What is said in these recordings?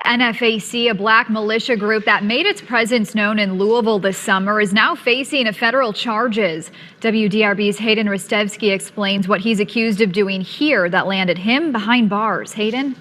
NFAC, a black militia group that made its presence known in Louisville this summer, is now facing federal charges. WDRB's Hayden Ristevsky explains what he's accused of doing here that landed him behind bars. Hayden?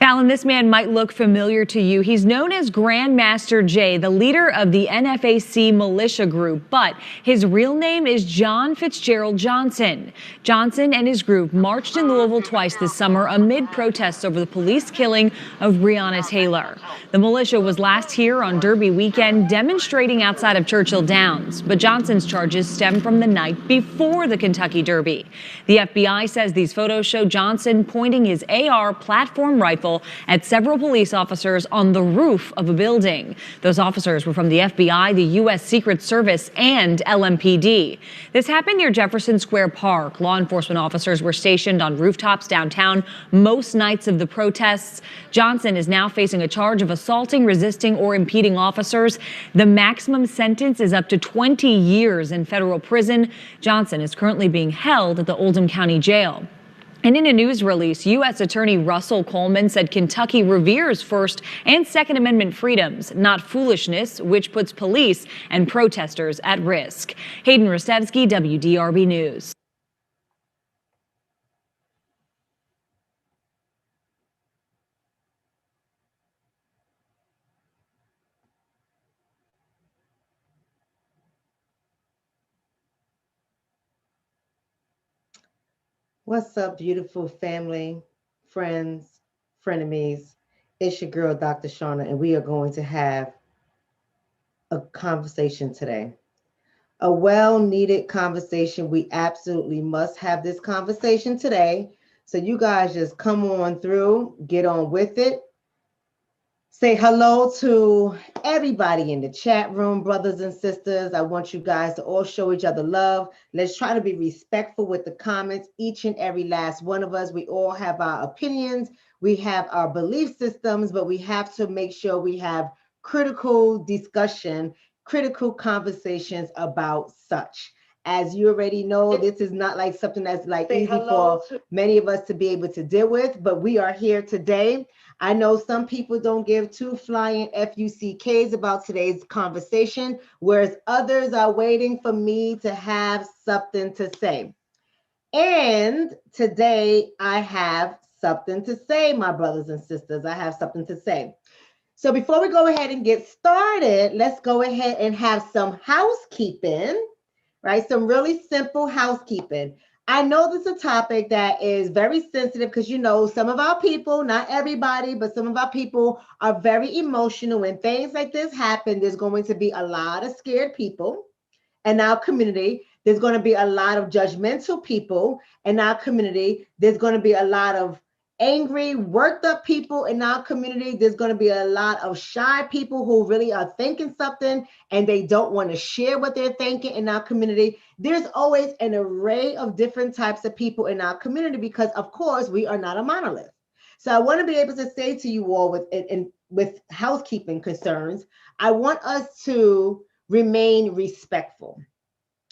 Fallon, this man might look familiar to you. He's known as Grandmaster Jay, the leader of the NFAC militia group, but his real name is John Fitzgerald Johnson. Johnson and his group marched in Louisville twice this summer amid protests over the police killing of Breonna Taylor. The militia was last here on Derby weekend demonstrating outside of Churchill Downs, but Johnson's charges stem from the night before the Kentucky Derby. The FBI says these photos show Johnson pointing his AR platform rifle at several police officers on the roof of a building. Those officers were from the FBI, the U.S. Secret Service, and LMPD. This happened near Jefferson Square Park. Law enforcement officers were stationed on rooftops downtown most nights of the protests. Johnson is now facing a charge of assaulting, resisting, or impeding officers. The maximum sentence is up to 20 years in federal prison. Johnson is currently being held at the Oldham County Jail. And in a news release, U.S. Attorney Russell Coleman said Kentucky reveres First and Second Amendment freedoms, not foolishness, which puts police and protesters at risk. Hayden Ristevsky, WDRB News. What's up, beautiful family, friends, frenemies? It's your girl, Dr. Shonna, and we are going to have a conversation today. A well-needed conversation. We absolutely must have this conversation today. So you guys just come on through, get on with it. Say hello to everybody in the chat room, brothers and sisters. I want you guys to all show each other love. Let's try to be respectful with the comments. Each and every last one of us, we all have our opinions. We have our belief systems, but we have to make sure we have critical discussion, critical conversations about such. As you already know, this is not like something that's like easy for many of us to be able to deal with, but we are here today. I know some people don't give two flying FUCKs about today's conversation, whereas others are waiting for me to have something to say. And today I have something to say, my brothers and sisters. I have something to say. So before we go ahead and get started, let's go ahead and have some housekeeping, right? Some really simple housekeeping. I know this is a topic that is very sensitive because, you know, some of our people, not everybody, but some of our people are very emotional. When things like this happen, there's going to be a lot of scared people in our community. There's going to be a lot of judgmental people in our community. There's going to be a lot of angry, worked up people in our community. There's going to be a lot of shy people who really are thinking something and they don't want to share what they're thinking in our community. There's always an array of different types of people in our community because, of course, we are not a monolith. So I want to be able to say to you all with housekeeping concerns, I want us to remain respectful.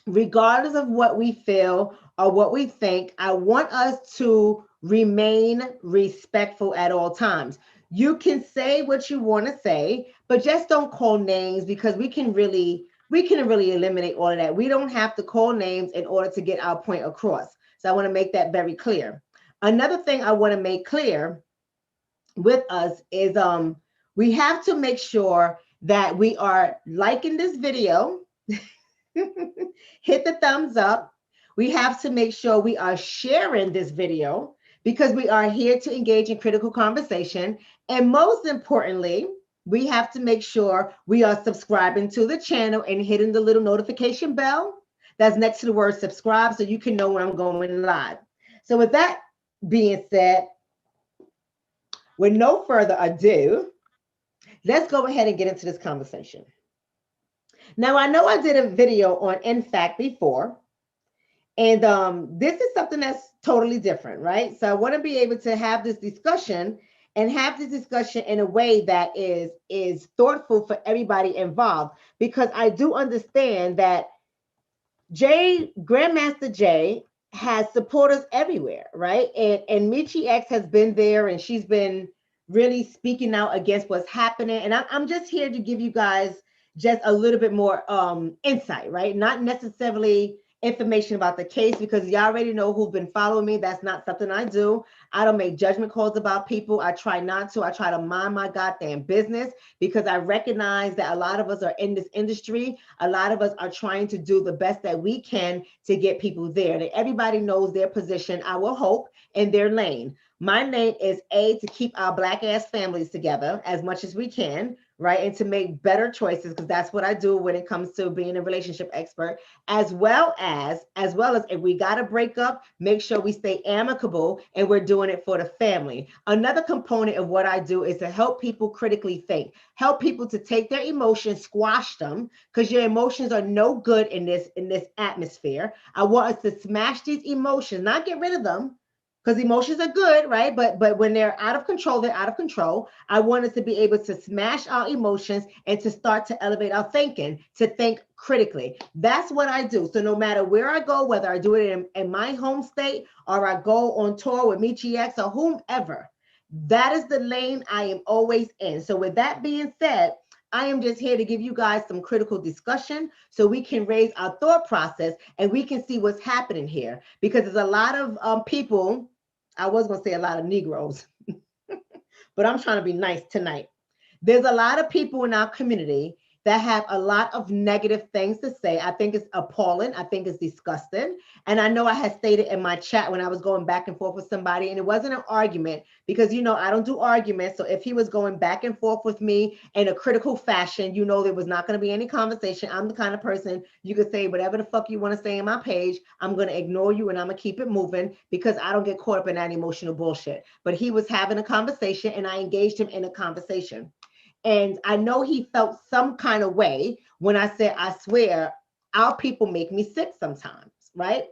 Regardless of what we feel or what we think, I want us to remain respectful at all times. You can say what you want to say, but just don't call names because we can really eliminate all of that. We don't have to call names in order to get our point across. So I want to make that very clear. Another thing I want to make clear with us is we have to make sure that we are liking this video. Hit the thumbs up. We have to make sure we are sharing this video because we are here to engage in critical conversation. And most importantly, we have to make sure we are subscribing to the channel and hitting the little notification bell that's next to the word subscribe so you can know when I'm going live. So with that being said, with no further ado, let's go ahead and get into this conversation. Now, I know I did a video on NFAC before, and this is something that's totally different, right? So I want to be able to have this discussion and have this discussion in a way that is thoughtful for everybody involved, because I do understand that Grandmaster Jay has supporters everywhere, right? And Michi X has been there and she's been really speaking out against what's happening. And I'm just here to give you guys just a little bit more insight, right? Not necessarily information about the case, because you already know who've been following me. That's not something I do. I don't make judgment calls about people. I try not to. I try to mind my goddamn business, because I recognize that a lot of us are in this industry. A lot of us are trying to do the best that we can to get people there. And everybody knows their position, I will hope, in their lane. My lane is to keep our Black ass families together as much as we can, right? And to make better choices, because that's what I do when it comes to being a relationship expert, as well as if we got to break up, make sure we stay amicable and we're doing it for the family. Another component of what I do is to help people critically think, help people to take their emotions, squash them, because your emotions are no good in this atmosphere. I want us to smash these emotions, not get rid of them, because emotions are good, right? But when they're out of control, they're out of control. I want us to be able to smash our emotions and to start to elevate our thinking, to think critically. That's what I do. So no matter where I go, whether I do it in my home state or I go on tour with Michi X or whomever, that is the lane I am always in. So with that being said, I am just here to give you guys some critical discussion so we can raise our thought process and we can see what's happening here. Because there's a lot of people, I was going to say a lot of Negroes, but I'm trying to be nice tonight. There's a lot of people in our community that have a lot of negative things to say. I think it's appalling. I think it's disgusting. And I know I had stated in my chat when I was going back and forth with somebody, and it wasn't an argument, because, you know, I don't do arguments. So if he was going back and forth with me in a critical fashion, you know, there was not going to be any conversation. I'm the kind of person you could say whatever the fuck you want to say in my page. I'm going to ignore you and I'm going to keep it moving, because I don't get caught up in that emotional bullshit. But he was having a conversation and I engaged him in a conversation. And I know he felt some kind of way when I said, I swear, our people make me sick sometimes, right?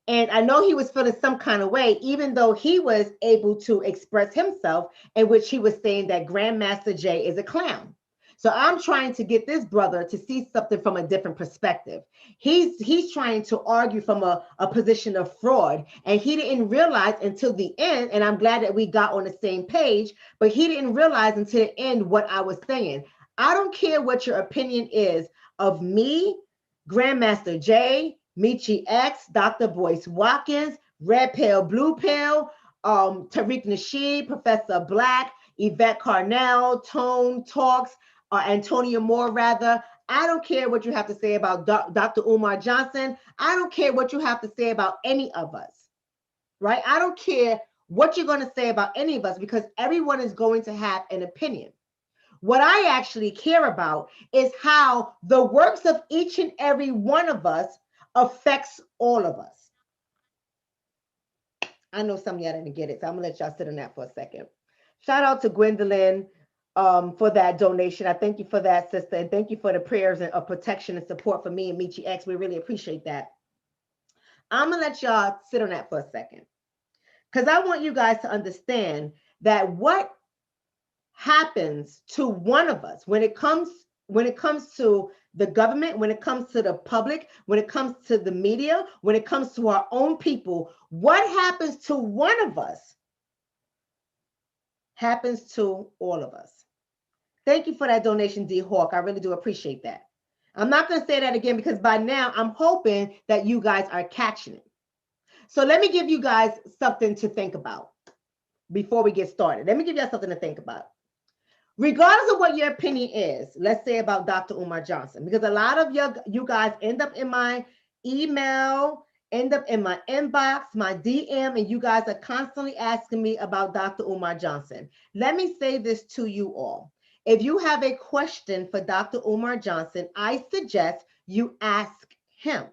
And I know he was feeling some kind of way, even though he was able to express himself, in which he was saying that Grandmaster Jay is a clown. So I'm trying to get this brother to see something from a different perspective. He's trying to argue from a position of fraud, and he didn't realize until the end, and I'm glad that we got on the same page, but he didn't realize until the end what I was saying. I don't care what your opinion is of me, Grandmaster Jay, Michi X, Dr. Boyce Watkins, Red Pill, Blue Pill, Tariq Nasheed, Professor Black, Yvette Carnell, Tone Talks, Antonia Moore, rather. I don't care what you have to say about Dr. Umar Johnson. I don't care what you have to say about any of us, right? I don't care what you're going to say about any of us, because everyone is going to have an opinion. What I actually care about is how the works of each and every one of us affects all of us. I know some of y'all didn't get it, so I'm gonna let y'all sit on that for a second. Shout out to Gwendolyn for that donation. I thank you for that, sister, and thank you for the prayers of protection and support for me and Michi X. We really appreciate that. I'm gonna let y'all sit on that for a second, because I want you guys to understand that what happens to one of us when it comes to the government, when it comes to the public, when it comes to the media, when it comes to our own people, what happens to one of us happens to all of us. Thank you for that donation, D Hawk. I really do appreciate that. I'm not going to say that again, because by now I'm hoping that you guys are catching it. So let me give you guys something to think about before we get started. Let me give you something to think about. Regardless of what your opinion is, let's say about Dr. Umar Johnson, because a lot of you guys end up in my email, end up in my inbox, my DM, and you guys are constantly asking me about Dr. Umar Johnson. Let me say this to you all. If you have a question for Dr. Umar Johnson, I suggest you ask him.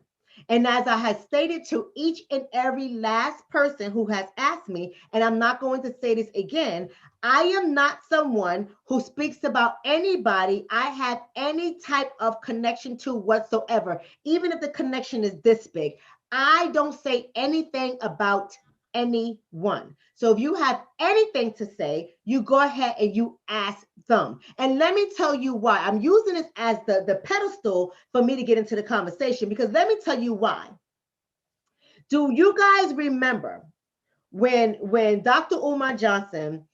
And as I have stated to each and every last person who has asked me, and I'm not going to say this again, I am not someone who speaks about anybody I have any type of connection to whatsoever, even if the connection is this big. I don't say anything about anyone. So if you have anything to say, you go ahead and you ask them. And let me tell you why. I'm using this as the pedestal for me to get into the conversation, because let me tell you why. Do you guys remember when Dr. Umar Johnson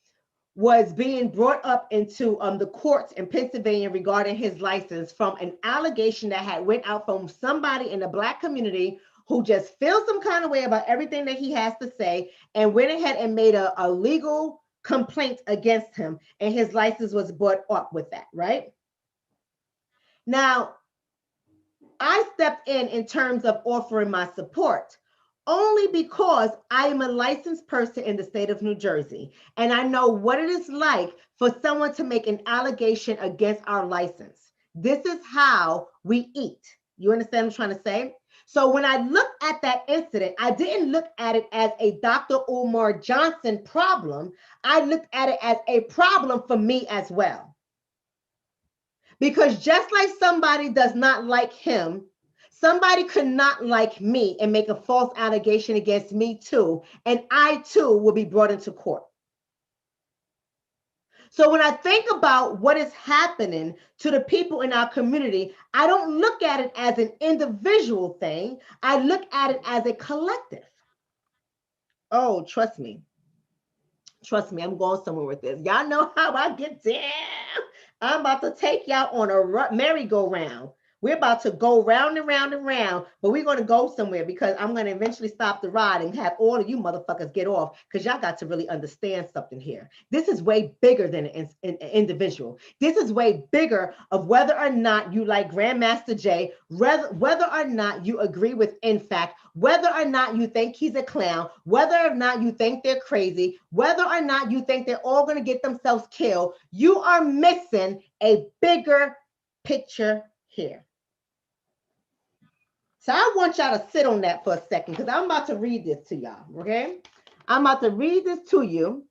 was being brought up into the courts in Pennsylvania regarding his license from an allegation that had went out from somebody in the Black community who just feels some kind of way about everything that he has to say and went ahead and made a legal complaint against him, and his license was brought up with that, right? Now, I stepped in terms of offering my support only because I am a licensed person in the state of New Jersey, and I know what it is like for someone to make an allegation against our license. This is how we eat. You understand what I'm trying to say? So when I looked at that incident, I didn't look at it as a Dr. Umar Johnson problem. I looked at it as a problem for me as well. Because just like somebody does not like him, somebody could not like me and make a false allegation against me too, and I too will be brought into court. So when I think about what is happening to the people in our community, I don't look at it as an individual thing. I look at it as a collective. Oh, trust me. Trust me, I'm going somewhere with this. Y'all know how I get down. I'm about to take y'all on a merry-go-round. We're about to go round and round and round, but we're going to go somewhere because I'm going to eventually stop the ride and have all of you motherfuckers get off because y'all got to really understand something here. This is way bigger than an individual. This is way bigger of whether or not you like Grandmaster Jay, whether or not you agree with NFAC, whether or not you think he's a clown, whether or not you think they're crazy, whether or not you think they're all going to get themselves killed. You are missing a bigger picture here. So I want y'all to sit on that for a second because I'm about to read this to y'all, okay? I'm about to read this to you.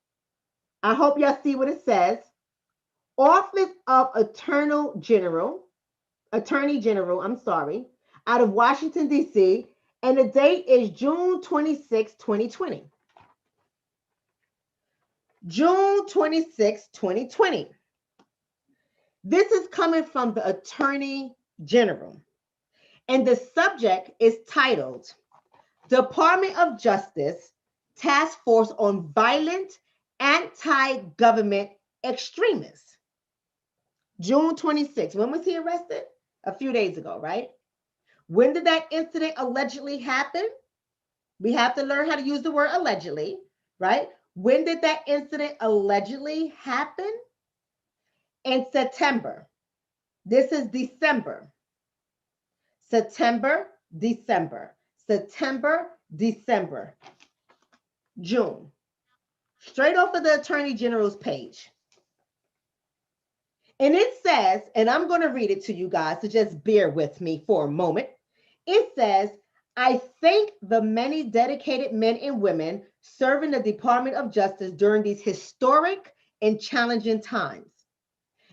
I hope y'all see what it says. Office of Attorney General, out of Washington, D.C., and the date is June 26, 2020. June 26, 2020. This is coming from the Attorney General. And the subject is titled, Department of Justice Task Force on Violent Anti-Government Extremists. June 26. When was he arrested? A few days ago, right? When did that incident allegedly happen? We have to learn how to use the word allegedly, right? When did that incident allegedly happen? In September. This is December. September, December, September, December, June. Straight off of the Attorney General's page. And it says, and I'm going to read it to you guys, so just bear with me for a moment. It says, I thank the many dedicated men and women serving the Department of Justice during these historic and challenging times.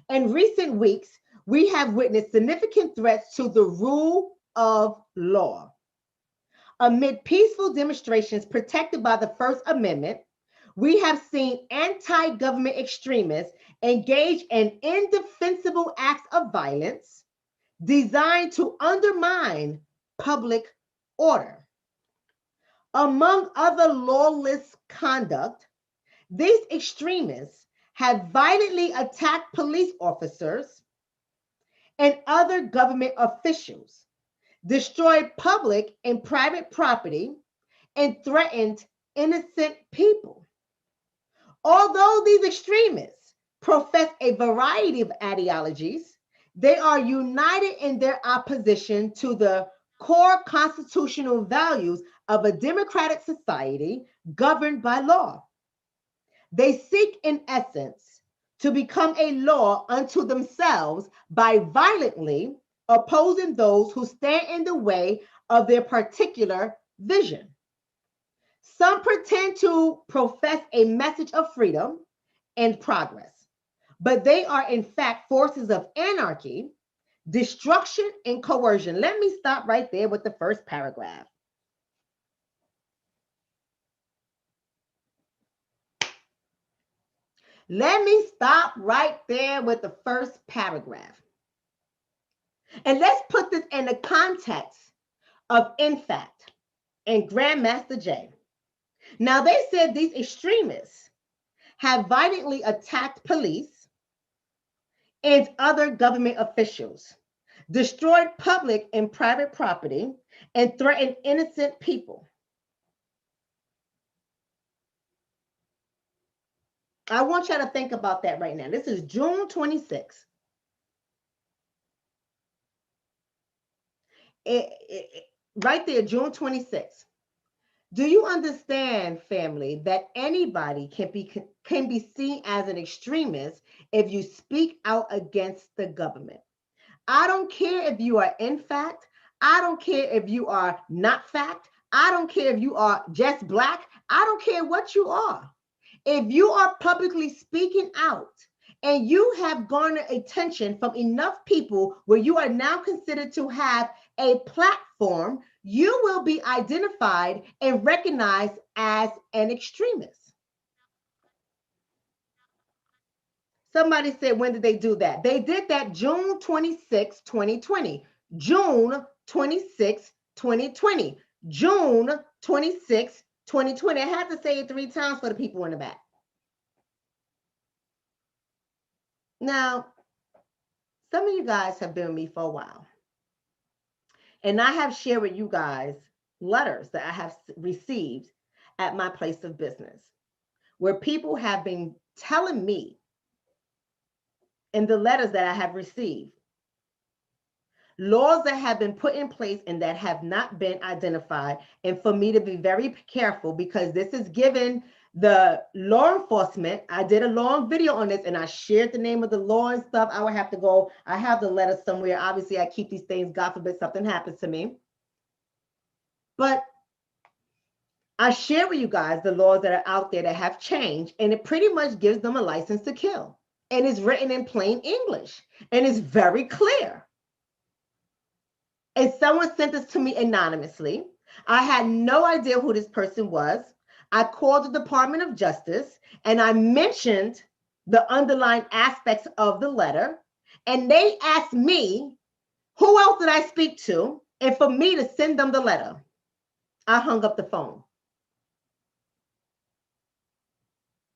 In recent weeks, we have witnessed significant threats to the rule of law. Amid peaceful demonstrations protected by the First Amendment, we have seen anti-government extremists engage in indefensible acts of violence designed to undermine public order. Among other lawless conduct, these extremists have violently attacked police officers and other government officials, destroyed public and private property, and threatened innocent people. Although these extremists profess a variety of ideologies, they are united in their opposition to the core constitutional values of a democratic society governed by law. They seek, in essence, to become a law unto themselves by violently opposing those who stand in the way of their particular vision. Some pretend to profess a message of freedom and progress, but they are in fact forces of anarchy, destruction, and coercion. Let me stop right there with the first paragraph. Let me stop right there with the first paragraph. And let's put this in the context of NFAC and Grandmaster Jay. Now, they said these extremists have violently attacked police and other government officials, destroyed public and private property, and threatened innocent people. I want y'all to think about that right now. This is June 26th. Right there, June 26th. Do you understand, family, that anybody can be seen as an extremist if you speak out against the government? I don't care if you are in fact. I don't care if you are not fact. I don't care if you are just black. I don't care what you are. If you are publicly speaking out and you have garnered attention from enough people where you are now considered to have a platform, you will be identified and recognized as an extremist. Somebody said, when did they do that? They did that June 26, 2020. June 26, 2020. June 26, 2020. I had to say it 3 times for the people in the back. Now, some of you guys have been with me for a while. And I have shared with you guys letters that I have received at my place of business, where people have been telling me in the letters that I have received, laws that have been put in place and that have not been identified. And for me to be very careful, because this is given the law enforcement. I did a long video on this and I shared the name of the law and stuff. I would have to go. I have the letter somewhere. Obviously, I keep these things. God forbid something happens to me. But I share with you guys the laws that are out there that have changed, and it pretty much gives them a license to kill. And it's written in plain English and it's very clear. And someone sent this to me anonymously. I had no idea who this person was. I called the Department of Justice and I mentioned the underlying aspects of the letter. And they asked me, who else did I speak to? And for me to send them the letter. I hung up the phone.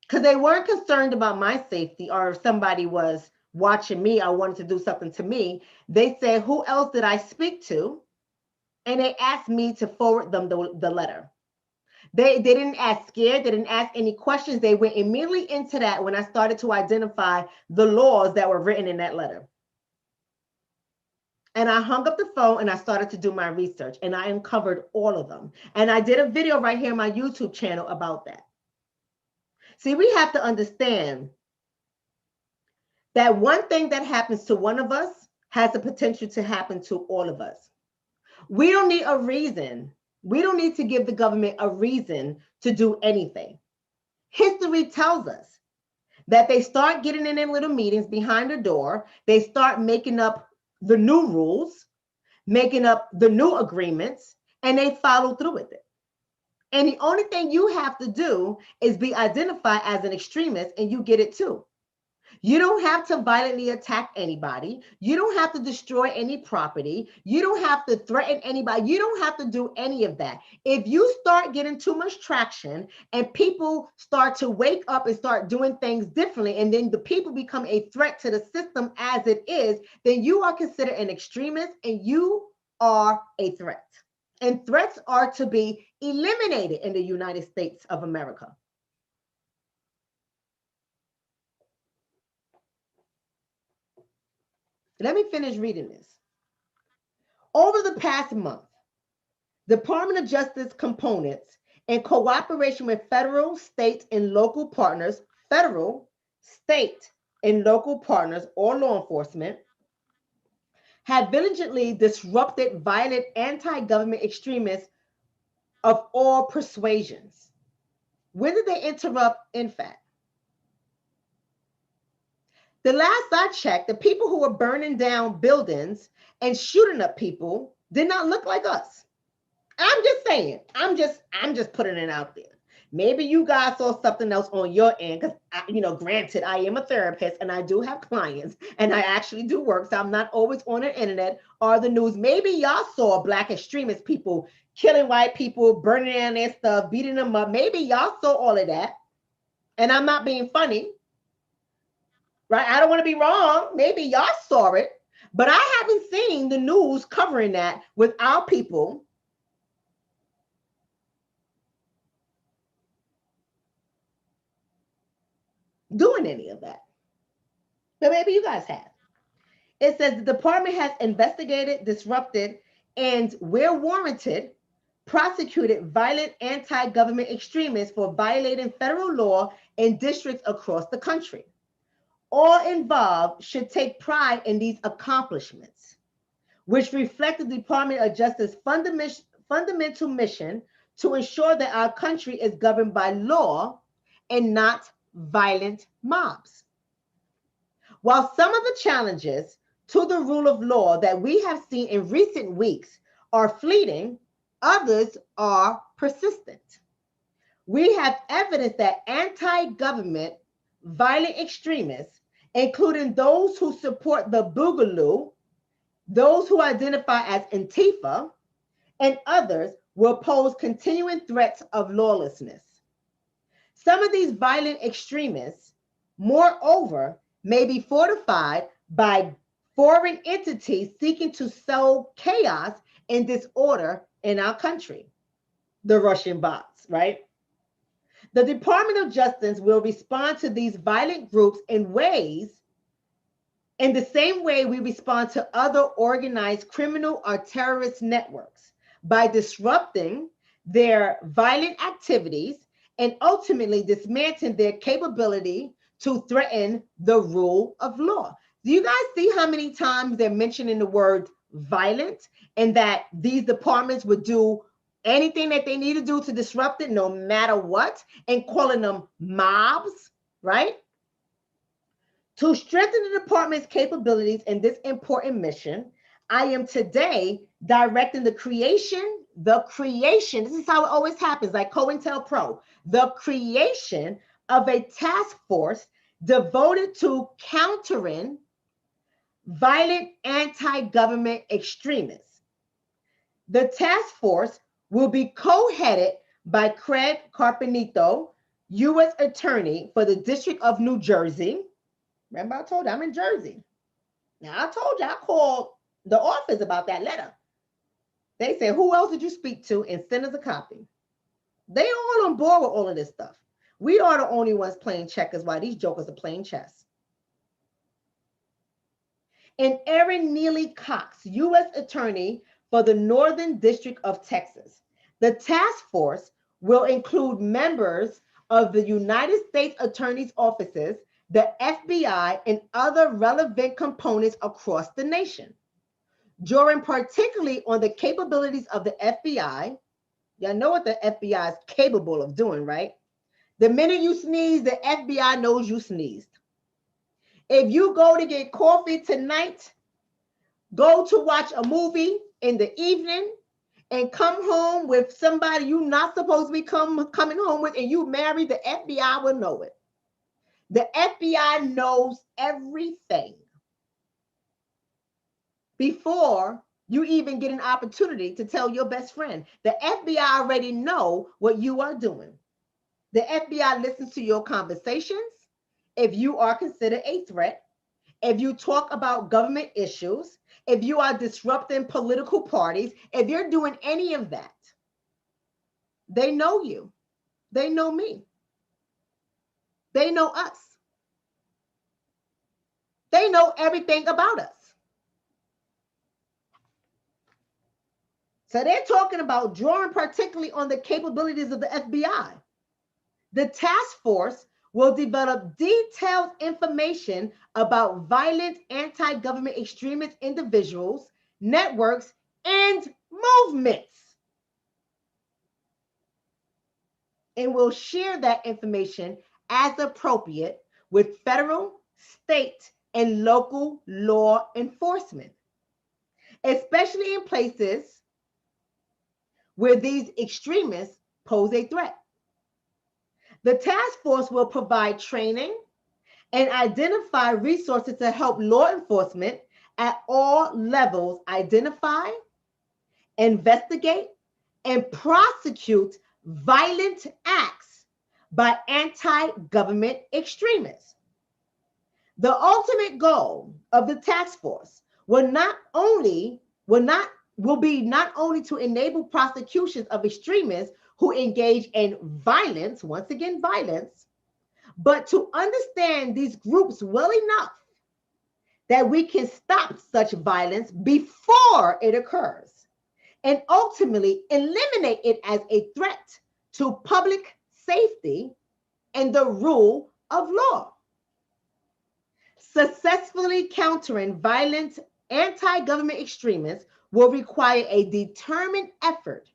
Because they weren't concerned about my safety or if somebody was watching me or wanted to do something to me. They said, who else did I speak to? And they asked me to forward them the letter. They didn't ask scared. They didn't ask any questions. They went immediately into that when I started to identify the laws that were written in that letter. And I hung up the phone and I started to do my research and I uncovered all of them. And I did a video right here on my YouTube channel about that. See, we have to understand that one thing that happens to one of us has the potential to happen to all of us. We don't need a reason. We don't need to give the government a reason to do anything. History tells us that they start getting in their little meetings behind the door. They start making up the new rules, making up the new agreements, and they follow through with it. And the only thing you have to do is be identified as an extremist and you get it too. You don't have to violently attack anybody. You don't have to destroy any property. You don't have to threaten anybody. You don't have to do any of that. If you start getting too much traction and people start to wake up and start doing things differently, and then the people become a threat to the system as it is, then you are considered an extremist and you are a threat. And threats are to be eliminated in the United States of America. Let me finish reading this. Over the past month, Department of Justice components, in cooperation with federal, state, and local partners, federal, state, and local partners or law enforcement, have diligently disrupted violent anti-government extremists of all persuasions. When did they interrupt NFAC? The last I checked, the people who were burning down buildings and shooting up people did not look like us. I'm just saying, I'm just putting it out there. Maybe you guys saw something else on your end, because, granted, I am a therapist and I do have clients and I actually do work, so I'm not always on the internet or the news. Maybe y'all saw Black extremist people killing white people, burning down their stuff, beating them up. Maybe y'all saw all of that. And I'm not being funny, right? I don't want to be wrong. Maybe y'all saw it, but I haven't seen the news covering that with our people doing any of that. But maybe you guys have. It says the department has investigated, disrupted, and where warranted, prosecuted violent anti-government extremists for violating federal law in districts across the country. All involved should take pride in these accomplishments, which reflect the Department of Justice's fundamental mission to ensure that our country is governed by law and not violent mobs. While some of the challenges to the rule of law that we have seen in recent weeks are fleeting, others are persistent. We have evidence that anti-government violent extremists, including those who support the Boogaloo, those who identify as Antifa, and others, will pose continuing threats of lawlessness. Some of these violent extremists, moreover, may be fortified by foreign entities seeking to sow chaos and disorder in our country. The Russian bots, right? The Department of Justice will respond to these violent groups in the same way we respond to other organized criminal or terrorist networks, by disrupting their violent activities and ultimately dismantling their capability to threaten the rule of law. Do you guys see how many times they're mentioning the word violent, and that these departments would do anything that they need to do to disrupt it, no matter what, and calling them mobs, right? To strengthen the department's capabilities in this important mission, I am today directing the creation, this is how it always happens, like COINTELPRO, the creation of a task force devoted to countering violent anti-government extremists. The task force will be co-headed by Craig Carpenito, U.S. Attorney for the District of New Jersey. Remember I told you I'm in Jersey. Now I told you I called the office about that letter. They said, who else did you speak to, and send us a copy. They all on board with all of this stuff. We are the only ones playing checkers while these jokers are playing chess. And Erin Neely Cox, U.S. Attorney for the Northern District of Texas. The task force will include members of the United States Attorney's offices, the FBI, and other relevant components across the nation. Drawing particularly on the capabilities of the FBI, y'all know what the FBI is capable of doing, right? The minute you sneeze, the FBI knows you sneezed. If you go to get coffee tonight, go to watch a movie in the evening, and come home with somebody you're not supposed to be coming home with, and you married, the FBI will know it. The FBI knows everything before you even get an opportunity to tell your best friend. The FBI already know what you are doing. The FBI listens to your conversations. If you are considered a threat, if you talk about government issues, if you are disrupting political parties, if you're doing any of that, they know you. They know me. They know us. They know everything about us. So they're talking about drawing particularly on the capabilities of the FBI. The task force will develop detailed information about violent anti-government extremist individuals, networks, and movements, and will share that information as appropriate with federal, state, and local law enforcement, especially in places where these extremists pose a threat. The task force will provide training and identify resources to help law enforcement at all levels identify, investigate, and prosecute violent acts by anti-government extremists. The ultimate goal of the task force will be not only to enable prosecutions of extremists who engage in violence, once again violence, but to understand these groups well enough that we can stop such violence before it occurs and ultimately eliminate it as a threat to public safety and the rule of law. Successfully countering violent anti-government extremists will require a determined effort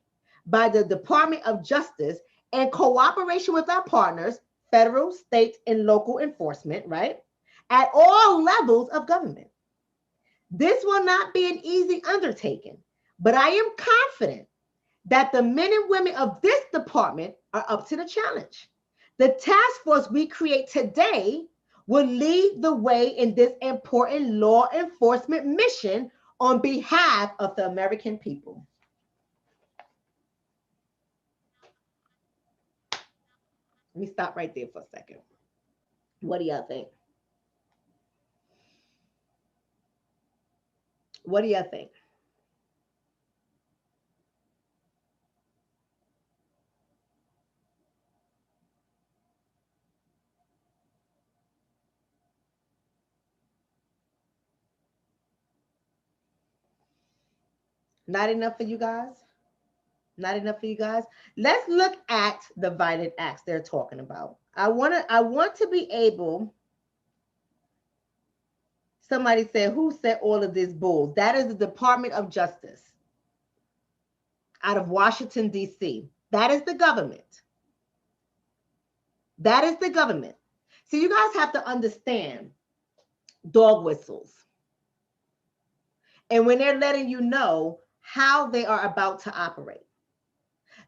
by the Department of Justice in cooperation with our partners, federal, state, and local enforcement, right? At all levels of government. This will not be an easy undertaking, but I am confident that the men and women of this department are up to the challenge. The task force we create today will lead the way in this important law enforcement mission on behalf of the American people. Let me stop right there for a second. What do y'all think? What do y'all think? Not enough for you guys? Not enough for you guys? Let's look at the violent acts they're talking about. I want to be able. Somebody said, who said all of this bull? That is the Department of Justice out of Washington, D.C. That is the government. That is the government. So you guys have to understand dog whistles. And when they're letting you know how they are about to operate.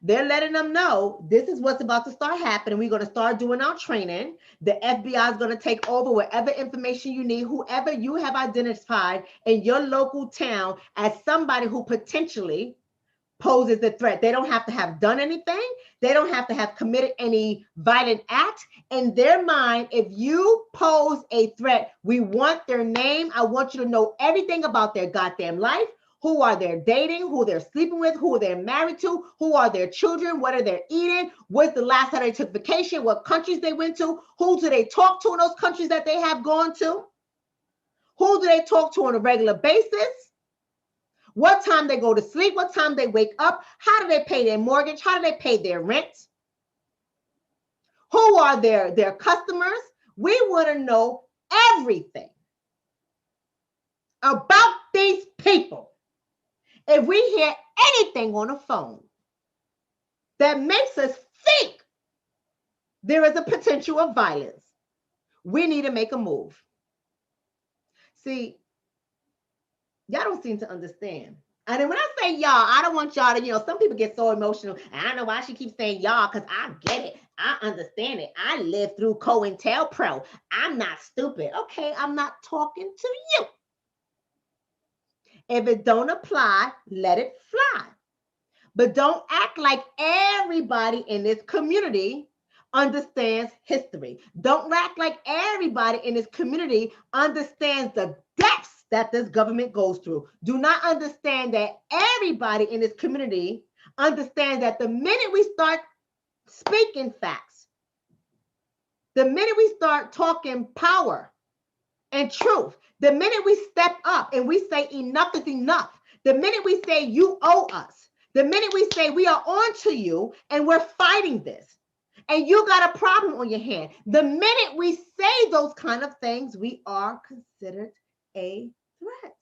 They're letting them know this is what's about to start happening. We're going to start doing our training. The FBI is going to take over whatever information you need, whoever you have identified in your local town as somebody who potentially poses a threat. They don't have to have done anything. They don't have to have committed any violent act. In their mind, if you pose a threat, we want their name. I want you to know everything about their goddamn life. Who are they dating? Who they're sleeping with? Who they're married to? Who are their children? What are they eating? What's the last time they took vacation? What countries they went to? Who do they talk to in those countries that they have gone to? Who do they talk to on a regular basis? What time they go to sleep? What time they wake up? How do they pay their mortgage? How do they pay their rent? Who are their customers? We want to know everything about these people. If we hear anything on the phone that makes us think there is a potential of violence, we need to make a move. See, y'all don't seem to understand. And then when I say y'all, I don't want y'all to, some people get so emotional. I don't know why she keeps saying y'all, because I get it. I understand it. I lived through COINTELPRO. I'm not stupid. Okay, I'm not talking to you. If it don't apply, let it fly. But don't act like everybody in this community understands history. Don't act like everybody in this community understands the depths that this government goes through. Do not understand that everybody in this community understands that the minute we start speaking facts, the minute we start talking power and truth, the minute we step up and we say enough is enough, the minute we say you owe us, the minute we say we are on to you and we're fighting this, and you got a problem on your hand, the minute we say those kind of things, we are considered a threat.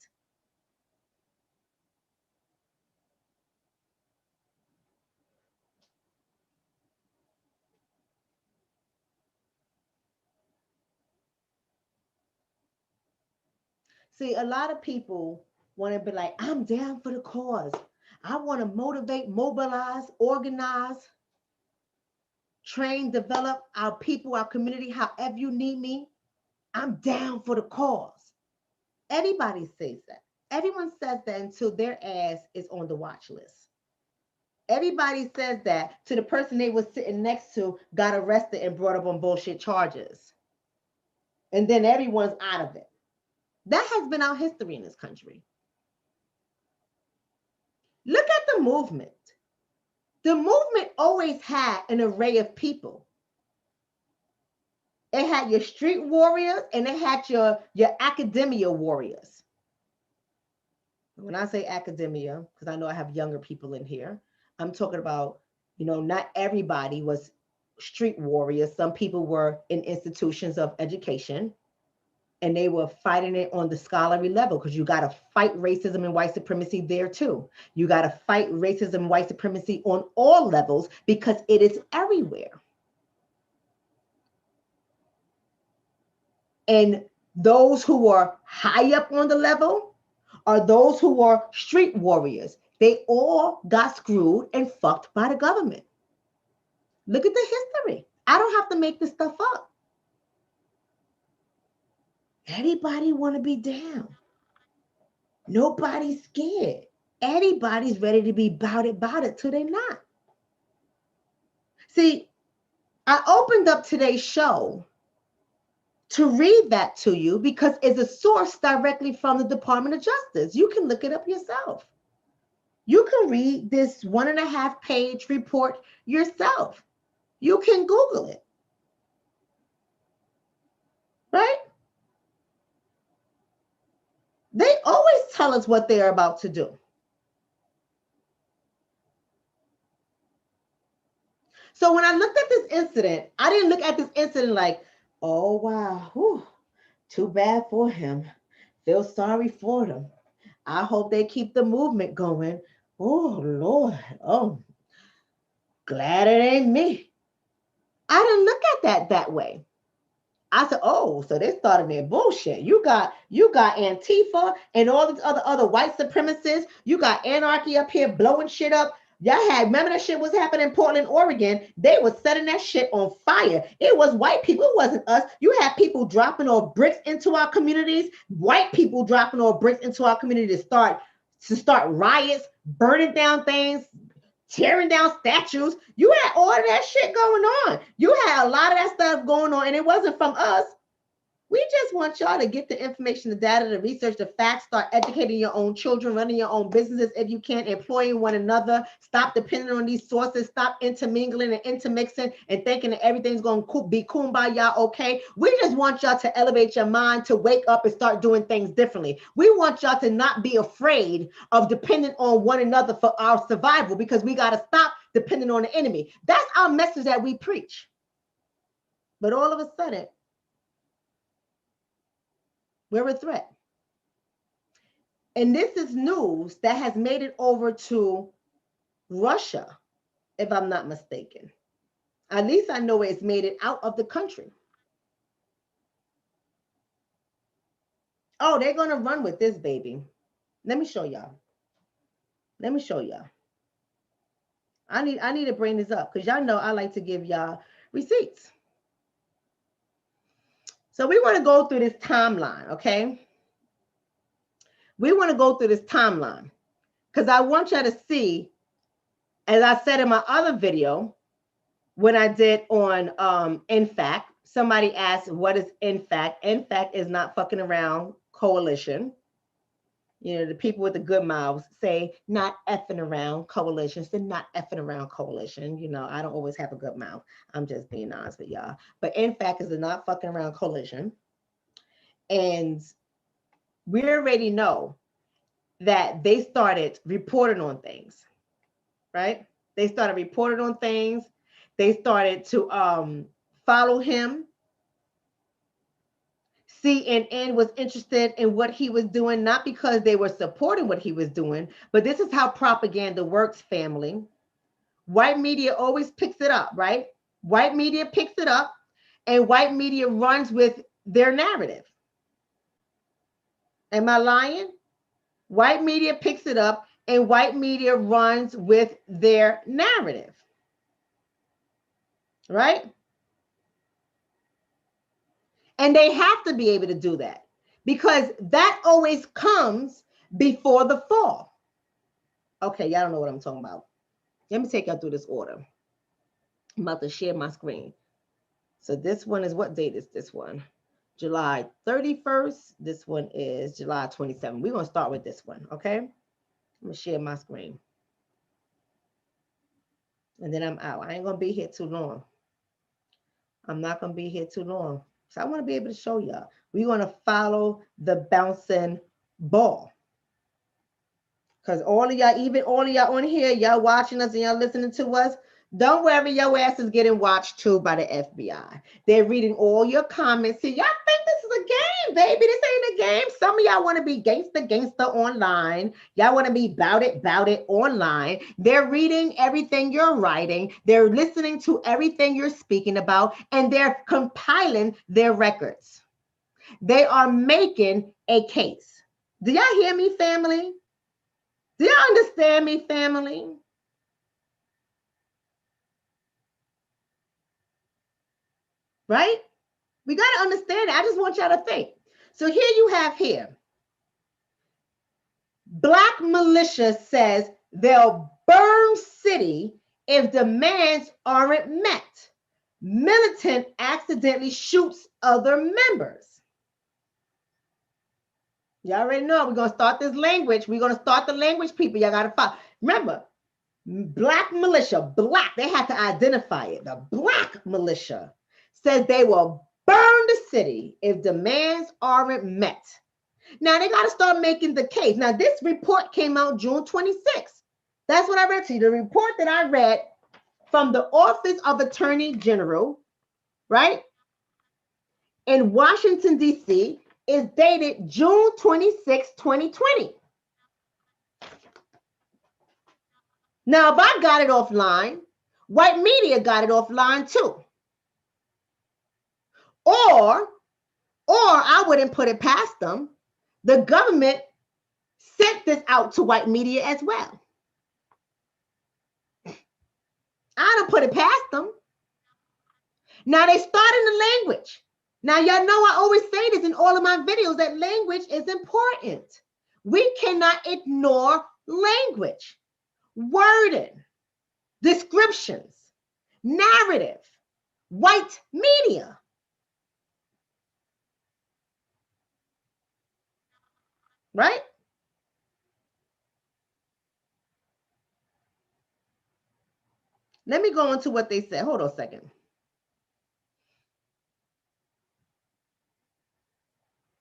See, a lot of people want to be like, I'm down for the cause. I want to motivate, mobilize, organize, train, develop our people, our community, however you need me. I'm down for the cause. Everybody says that. Everyone says that until their ass is on the watch list. Everybody says that to the person they was sitting next to got arrested and brought up on bullshit charges. And then everyone's out of it. That has been our history in this country. Look at the movement. The movement always had an array of people. It had your street warriors and it had your academia warriors. When I say academia, because I know I have younger people in here, I'm talking about, not everybody was street warriors. Some people were in institutions of education and they were fighting it on the scholarly level, because you got to fight racism and white supremacy there too. You got to fight racism and white supremacy on all levels because it is everywhere. And those who are high up on the level are those who are street warriors. They all got screwed and fucked by the government. Look at the history. I don't have to make this stuff up. Everybody want to be down. Nobody's scared. Everybody's ready to be bout it till they're not. See, I opened up today's show to read that to you because it's a source directly from the Department of Justice. You can look it up yourself. You can read this 1.5-page report yourself. You can Google it. Right? They always tell us what they're about to do. So when I looked at this incident, I didn't look at this incident like, oh, wow, whew, too bad for him. Feel sorry for them. I hope they keep the movement going. Oh, Lord. Oh, glad it ain't me. I didn't look at that way. I said, oh, so they started their bullshit. You got Antifa and all these other white supremacists. You got anarchy up here blowing shit up. Remember that shit was happening in Portland, Oregon. They was setting that shit on fire. It was white people. It wasn't us. You had people dropping all bricks into our communities. White people dropping all bricks into our community to start riots, burning down things, tearing down statues. You had all of that shit going on. You had a lot of that stuff going on, and it wasn't from us. We just want y'all to get the information, the data, the research, the facts, start educating your own children, running your own businesses if you can, employing one another. Stop depending on these sources. Stop intermingling and intermixing and thinking that everything's going to be kumbaya, okay? We just want y'all to elevate your mind, to wake up and start doing things differently. We want y'all to not be afraid of depending on one another for our survival, because we got to stop depending on the enemy. That's our message that we preach. But all of a sudden, we're a threat. And this is news that has made it over to Russia, if I'm not mistaken. At least I know it's made it out of the country. Oh, they're going to run with this, baby. Let me show y'all. I need to bring this up because y'all know I like to give y'all receipts. So we want to go through this timeline, okay? We want to go through this timeline because I want y'all to see, as I said in my other video, when I did on NFAC, somebody asked, what is NFAC? NFAC is not fucking around coalition. You know, the people with the good mouths say not effing around coalitions. They're not effing around coalition. You know, I don't always have a good mouth. I'm just being honest with y'all. But NFAC is a not fucking around coalition. And we already know that they started reporting on things, right? They started reporting on things. They started to follow him. CNN was interested in what he was doing, not because they were supporting what he was doing, but this is how propaganda works, family. White media always picks it up, right? White media picks it up, and white media runs with their narrative. Am I lying? White media picks it up, and white media runs with their narrative, right? And they have to be able to do that because that always comes before the fall. Okay, y'all don't know what I'm talking about. Let me take y'all through this order. I'm about to share my screen. So this one is, what date is this one? July 31st. This one is July 27th. We're going to start with this one, okay? I'm going to share my screen. And then I'm out. I ain't going to be here too long. I'm not going to be here too long. So I want to be able to show y'all. We're going to follow the bouncing ball. Because all of y'all, even all of y'all on here, y'all watching us and y'all listening to us, don't worry, your ass is getting watched too by the FBI. They're reading all your comments. See, y'all think this is a game, baby. This ain't a game. Some of y'all want to be gangster online. Y'all want to be bout it online. They're reading everything you're writing. They're listening to everything you're speaking about, and they're compiling their records. They are making a case. Do y'all hear me, family? Do y'all understand me, family? Right? We got to understand it. I just want y'all to think. So here you have here. Black militia says they'll burn city if demands aren't met. Militant accidentally shoots other members. Y'all already know we're going to start this language. We're going to start the language, people. Y'all got to follow. Remember, black militia, black, they have to identify it. The black militia says they will burn the city if demands aren't met. Now they got to start making the case. Now this report came out June 26th. That's what I read to you. The report that I read from the Office of Attorney General, right, in Washington, D.C., is dated June 26, 2020. Now, if I got it offline, white media got it offline too. Or I wouldn't put it past them. The government sent this out to white media as well. I don't put it past them. Now they started the language. Now y'all know I always say this in all of my videos that language is important. We cannot ignore language, wording, descriptions, narrative, white media. Right? Let me go into what they said. Hold on a second.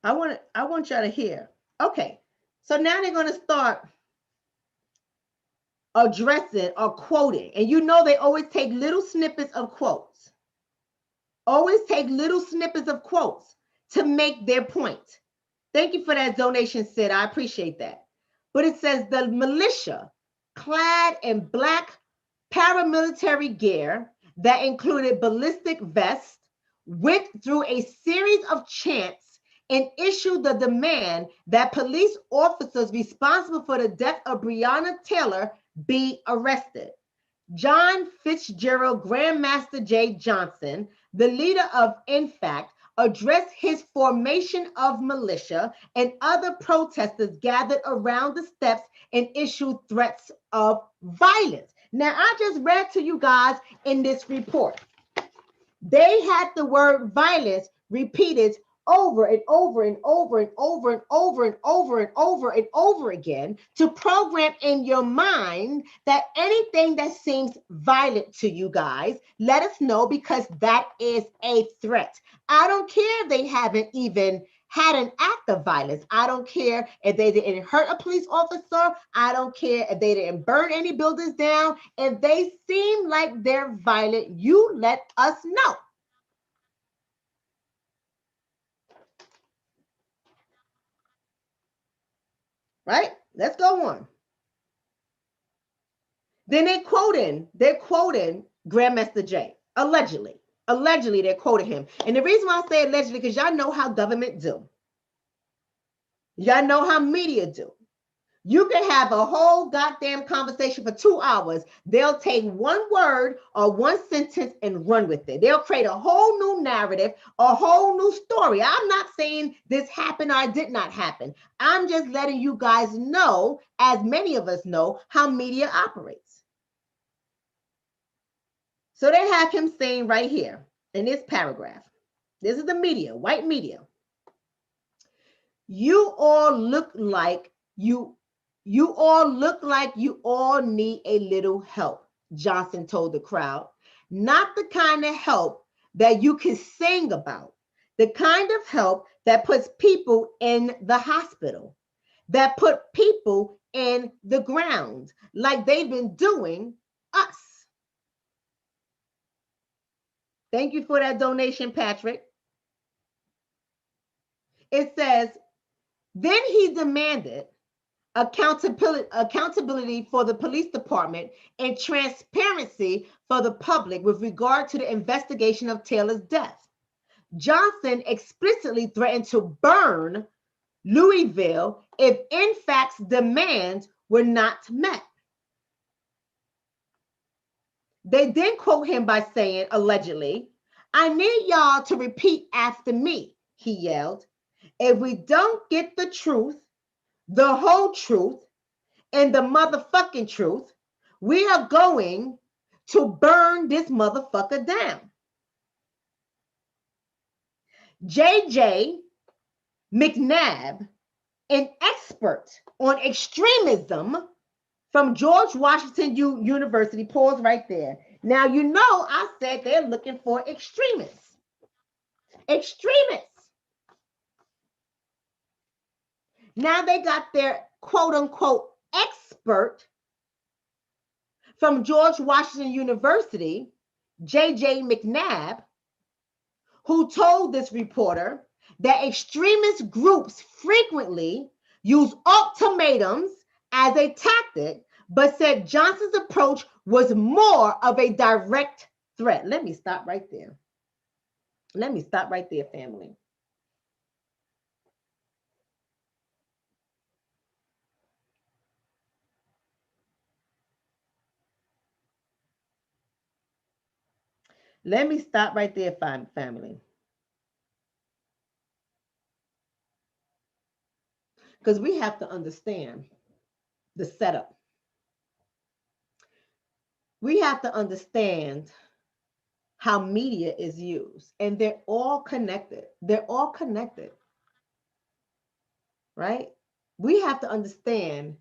I want y'all to hear. Okay, so now they're going to start addressing or quoting. And you know they always take little snippets of quotes. Always take little snippets of quotes to make their point. Thank you for that donation, Sid. I appreciate that. But it says the militia, clad in black paramilitary gear that included ballistic vests, went through a series of chants and issued the demand that police officers responsible for the death of Breonna Taylor be arrested. John Fitzgerald Grandmaster Jay Johnson, the leader of NFAC, addressed his formation of militia, and other protesters gathered around the steps and issued threats of violence. Now, I just read to you guys in this report. They had the word violence repeated over and over and over and over and over and over and over and over again to program in your mind that anything that seems violent to you guys, let us know, because that is a threat. I don't care if they haven't even had an act of violence. I don't care if they didn't hurt a police officer. I don't care if they didn't burn any buildings down. If they seem like they're violent, you let us know. Right? Let's go on. Then they're quoting Grandmaster Jay, allegedly. Allegedly, they're quoting him. And the reason why I say allegedly, because y'all know how government do. Y'all know how media do. You can have a whole goddamn conversation for 2 hours. They'll take one word or one sentence and run with it. They'll create a whole new narrative, a whole new story. I'm not saying this happened or it did not happen. I'm just letting you guys know, as many of us know, how media operates. So they have him saying right here in this paragraph, this is the media, white media. You all look like you all need a little help, Johnson told the crowd. Not the kind of help that you can sing about, the kind of help that puts people in the hospital, that put people in the ground like they've been doing us. Thank you for that donation, Patrick. It says, then he demanded accountability for the police department and transparency for the public with regard to the investigation of Taylor's death. Johnson explicitly threatened to burn Louisville if NFAC's demands were not met. They then quote him by saying, allegedly, I need y'all to repeat after me, he yelled. If we don't get the truth, the whole truth, and the motherfucking truth, we are going to burn this motherfucker down. J.J. McNabb, an expert on extremism from George Washington University, pause right there. Now, you know, I said they're looking for extremists. Extremists. Now they got their quote unquote expert from George Washington University, J.J. McNabb, who told this reporter that extremist groups frequently use ultimatums as a tactic, but said Johnson's approach was more of a direct threat. Let me stop right there. Let me stop right there, family. Let me stop right there, family. Because we have to understand the setup. We have to understand how media is used, and they're all connected. They're all connected, right? We have to understand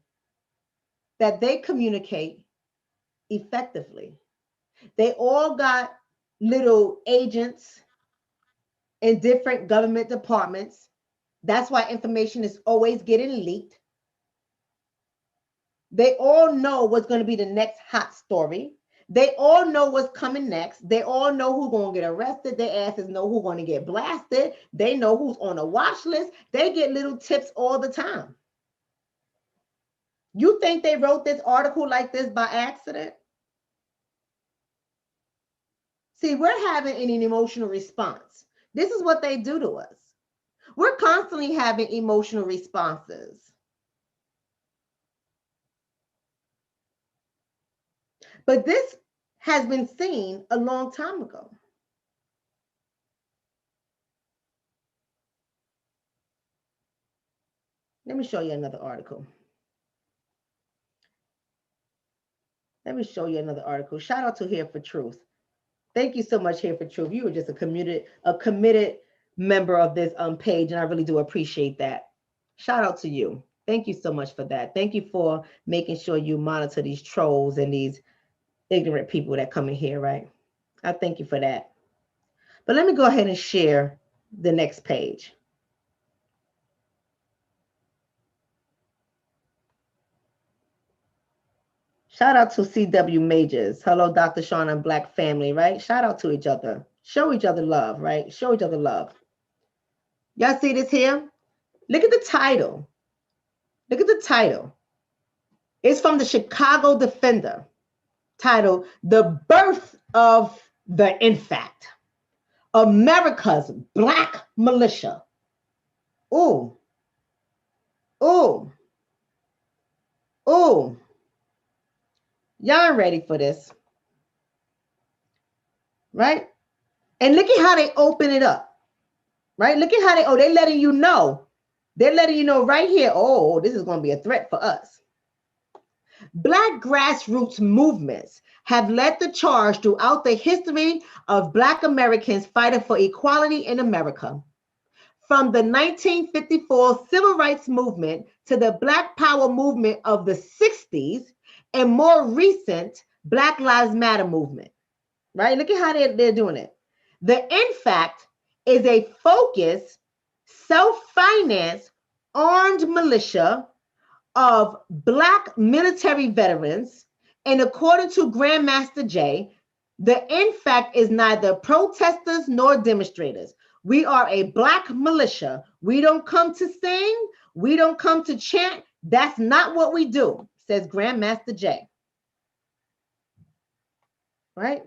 that they communicate effectively. They all got little agents in different government departments. That's why information is always getting leaked. They all know what's going to be the next hot story. They all know what's coming next. They all know who's going to get arrested. Their asses know who's going to get blasted. They know who's on a watch list. They get little tips all the time. You think they wrote this article like this by accident? See, we're having an emotional response. This is what they do to us. We're constantly having emotional responses. But this has been seen a long time ago. Let me show you another article. Let me show you another article. Shout out to Here for Truth. Thank you so much, Here for Truth. You were just a committed member of this page, and I really do appreciate that. Shout out to you. Thank you so much for that. Thank you for making sure you monitor these trolls and these ignorant people that come in here, right? I thank you for that. But let me go ahead and share the next page. Shout out to CW Majors. Hello, Dr. Shonna and Black family, right? Shout out to each other. Show each other love, right? Show each other love. Y'all see this here? Look at the title. Look at the title. It's from the Chicago Defender, titled The Birth of the NFAC, America's Black Militia. Ooh. Ooh. Ooh. Y'all ready for this, right? And look at how they open it up, right? Look at how they're letting you know. They're letting you know right here, oh, this is going to be a threat for us. Black grassroots movements have led the charge throughout the history of Black Americans fighting for equality in America. From the 1954 Civil Rights Movement to the Black Power movement of the 60s and more recent Black Lives Matter movement, right? Look at how they're doing it. The NFAC is a focused, self-financed, armed militia of Black military veterans, and according to Grandmaster Jay, the NFAC is neither protesters nor demonstrators. We are a Black militia. We don't come to sing. We don't come to chant. That's not what we do, says Grandmaster Jay. Right?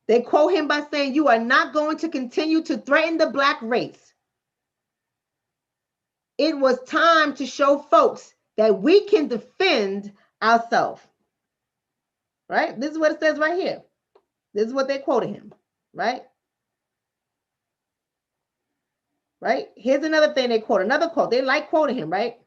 They quote him by saying, "You are not going to continue to threaten the Black race. It was time to show folks that we can defend ourselves." Right? This is what it says right here. This is what they quoted him. Right? Right? Here's another thing they quote. Another quote. They like quoting him, right?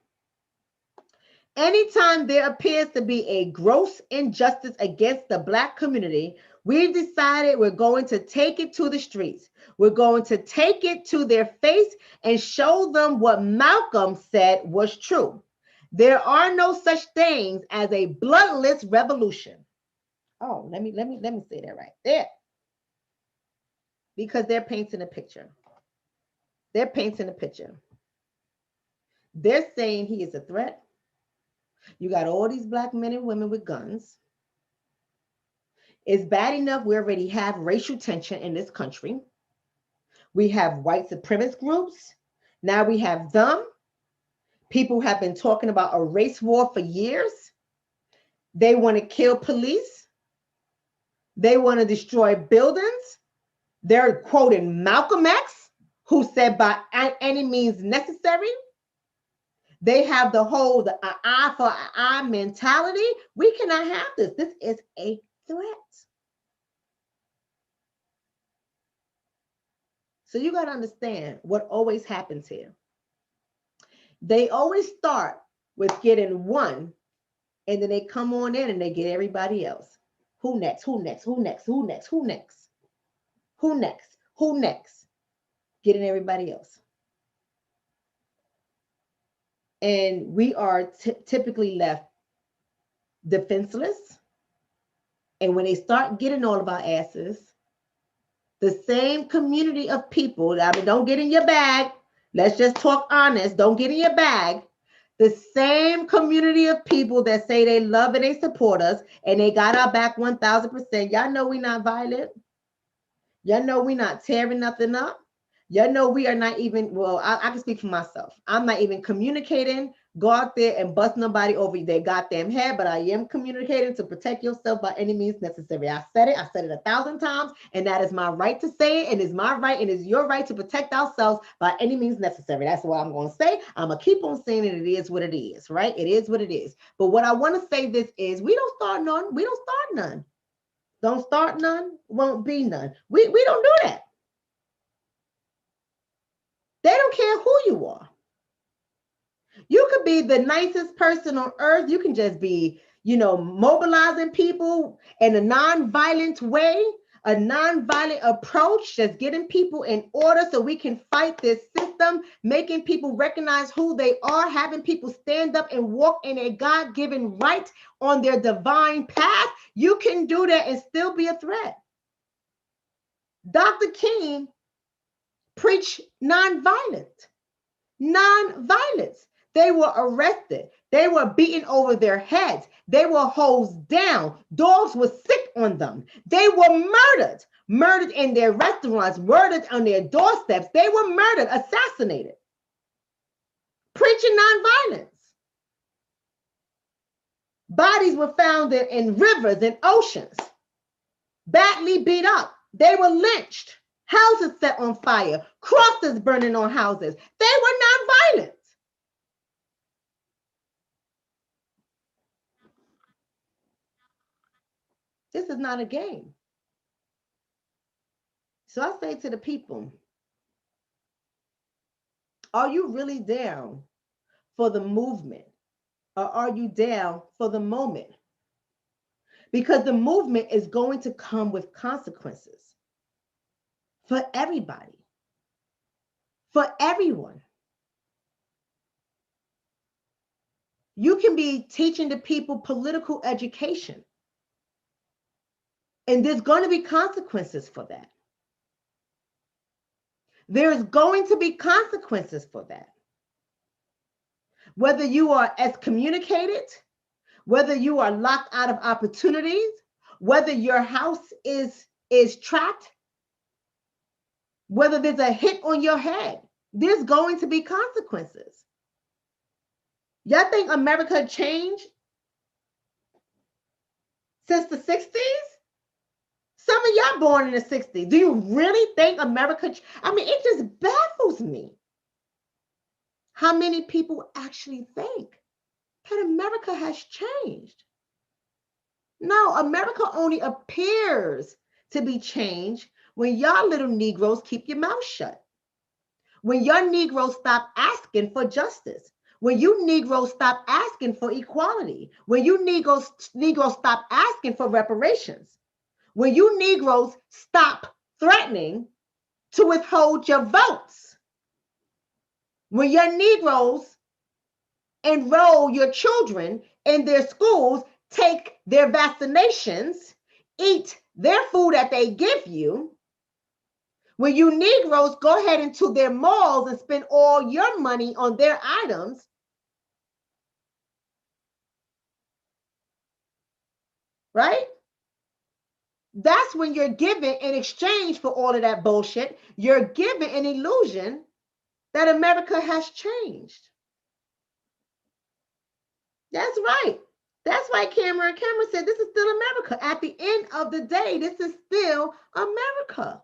"Anytime there appears to be a gross injustice against the Black community, we've decided we're going to take it to the streets. We're going to take it to their face and show them what Malcolm said was true. There are no such things as a bloodless revolution." Oh, let me say that right there. Because they're painting a picture. They're painting a picture. They're saying he is a threat. You got all these Black men and women with guns. It's bad enough we already have racial tension in this country. We have white supremacist groups. Now we have them. People have been talking about a race war for years. They want to kill police. They want to destroy buildings. They're quoting Malcolm X, who said by any means necessary. They have the whole eye for eye mentality. We cannot have this. This is a threat. So you got to understand what always happens here. They always start with getting one, and then they come on in and they get everybody else. Who next? Who next? Who next? Who next? Who next? Who next? Who next? Getting everybody else. And we are typically left defenseless. And when they start getting all of our asses, the same community of people, I mean, don't get in your bag. Let's just talk honest. Don't get in your bag. The same community of people that say they love and they support us and they got our back 1000%. Y'all know we not violent. Y'all know we not tearing nothing up. Y'all know we are not even, well, I can speak for myself. I'm not even communicating, go out there and bust nobody over their goddamn head, but I am communicating to protect yourself by any means necessary. I said it 1,000 times, and that is my right to say it, and it's my right, and it's your right to protect ourselves by any means necessary. That's what I'm going to say. I'm going to keep on saying it. It is what it is, right? It is what it is. But what I want to say this is, we don't start none. We don't start none. Don't start none, won't be none. We don't do that. They don't care who you are. You could be the nicest person on earth. You can just be, mobilizing people in a non-violent way, a non-violent approach, just getting people in order so we can fight this system, making people recognize who they are, having people stand up and walk in a God-given right on their divine path. You can do that and still be a threat. Dr. King preached nonviolence. Nonviolence. They were arrested. They were beaten over their heads. They were hosed down. Dogs were sick on them. They were murdered in their restaurants, murdered on their doorsteps. They were murdered, assassinated. Preaching nonviolence. Bodies were found in rivers and oceans, badly beat up. They were lynched. Houses set on fire, crosses burning on houses. They were nonviolent. This is not a game. So I say to the people, Are you really down for the movement, or are you down for the moment? Because the movement is going to come with consequences for everybody, for everyone. You can be teaching the people political education, and there's going to be consequences for that. There's going to be consequences for that. Whether you are excommunicated, whether you are locked out of opportunities, whether your house is trapped, whether there's a hit on your head, there's going to be consequences. Y'all think America changed since the 60s? Some of y'all born in the 60s. Do you really think America? I mean, it just baffles me how many people actually think that America has changed. No, America only appears to be changed when y'all little Negroes keep your mouth shut. When your Negroes stop asking for justice. When you Negroes stop asking for equality. When you Negroes stop asking for reparations. When you Negroes stop threatening to withhold your votes. When your Negroes enroll your children in their schools, take their vaccinations, eat their food that they give you. When you Negroes go ahead into their malls and spend all your money on their items, right? That's when you're given, in exchange for all of that bullshit, you're given an illusion that America has changed. That's right. That's why Cameron said this is still America. At the end of the day, this is still America.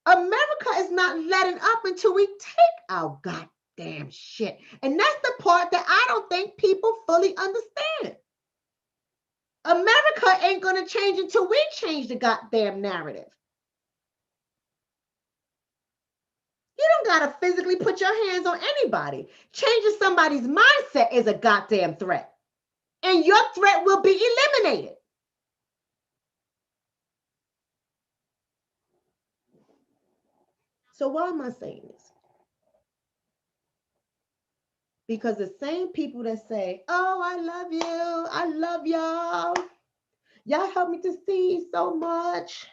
America is not letting up until we take our goddamn shit. And that's the part that I don't think people fully understand. America ain't going to change until we change the goddamn narrative. You don't got to physically put your hands on anybody. Changing somebody's mindset is a goddamn threat. And your threat will be eliminated. So why am I saying this? Because the same people that say, oh, I love y'all. Y'all help me to see so much.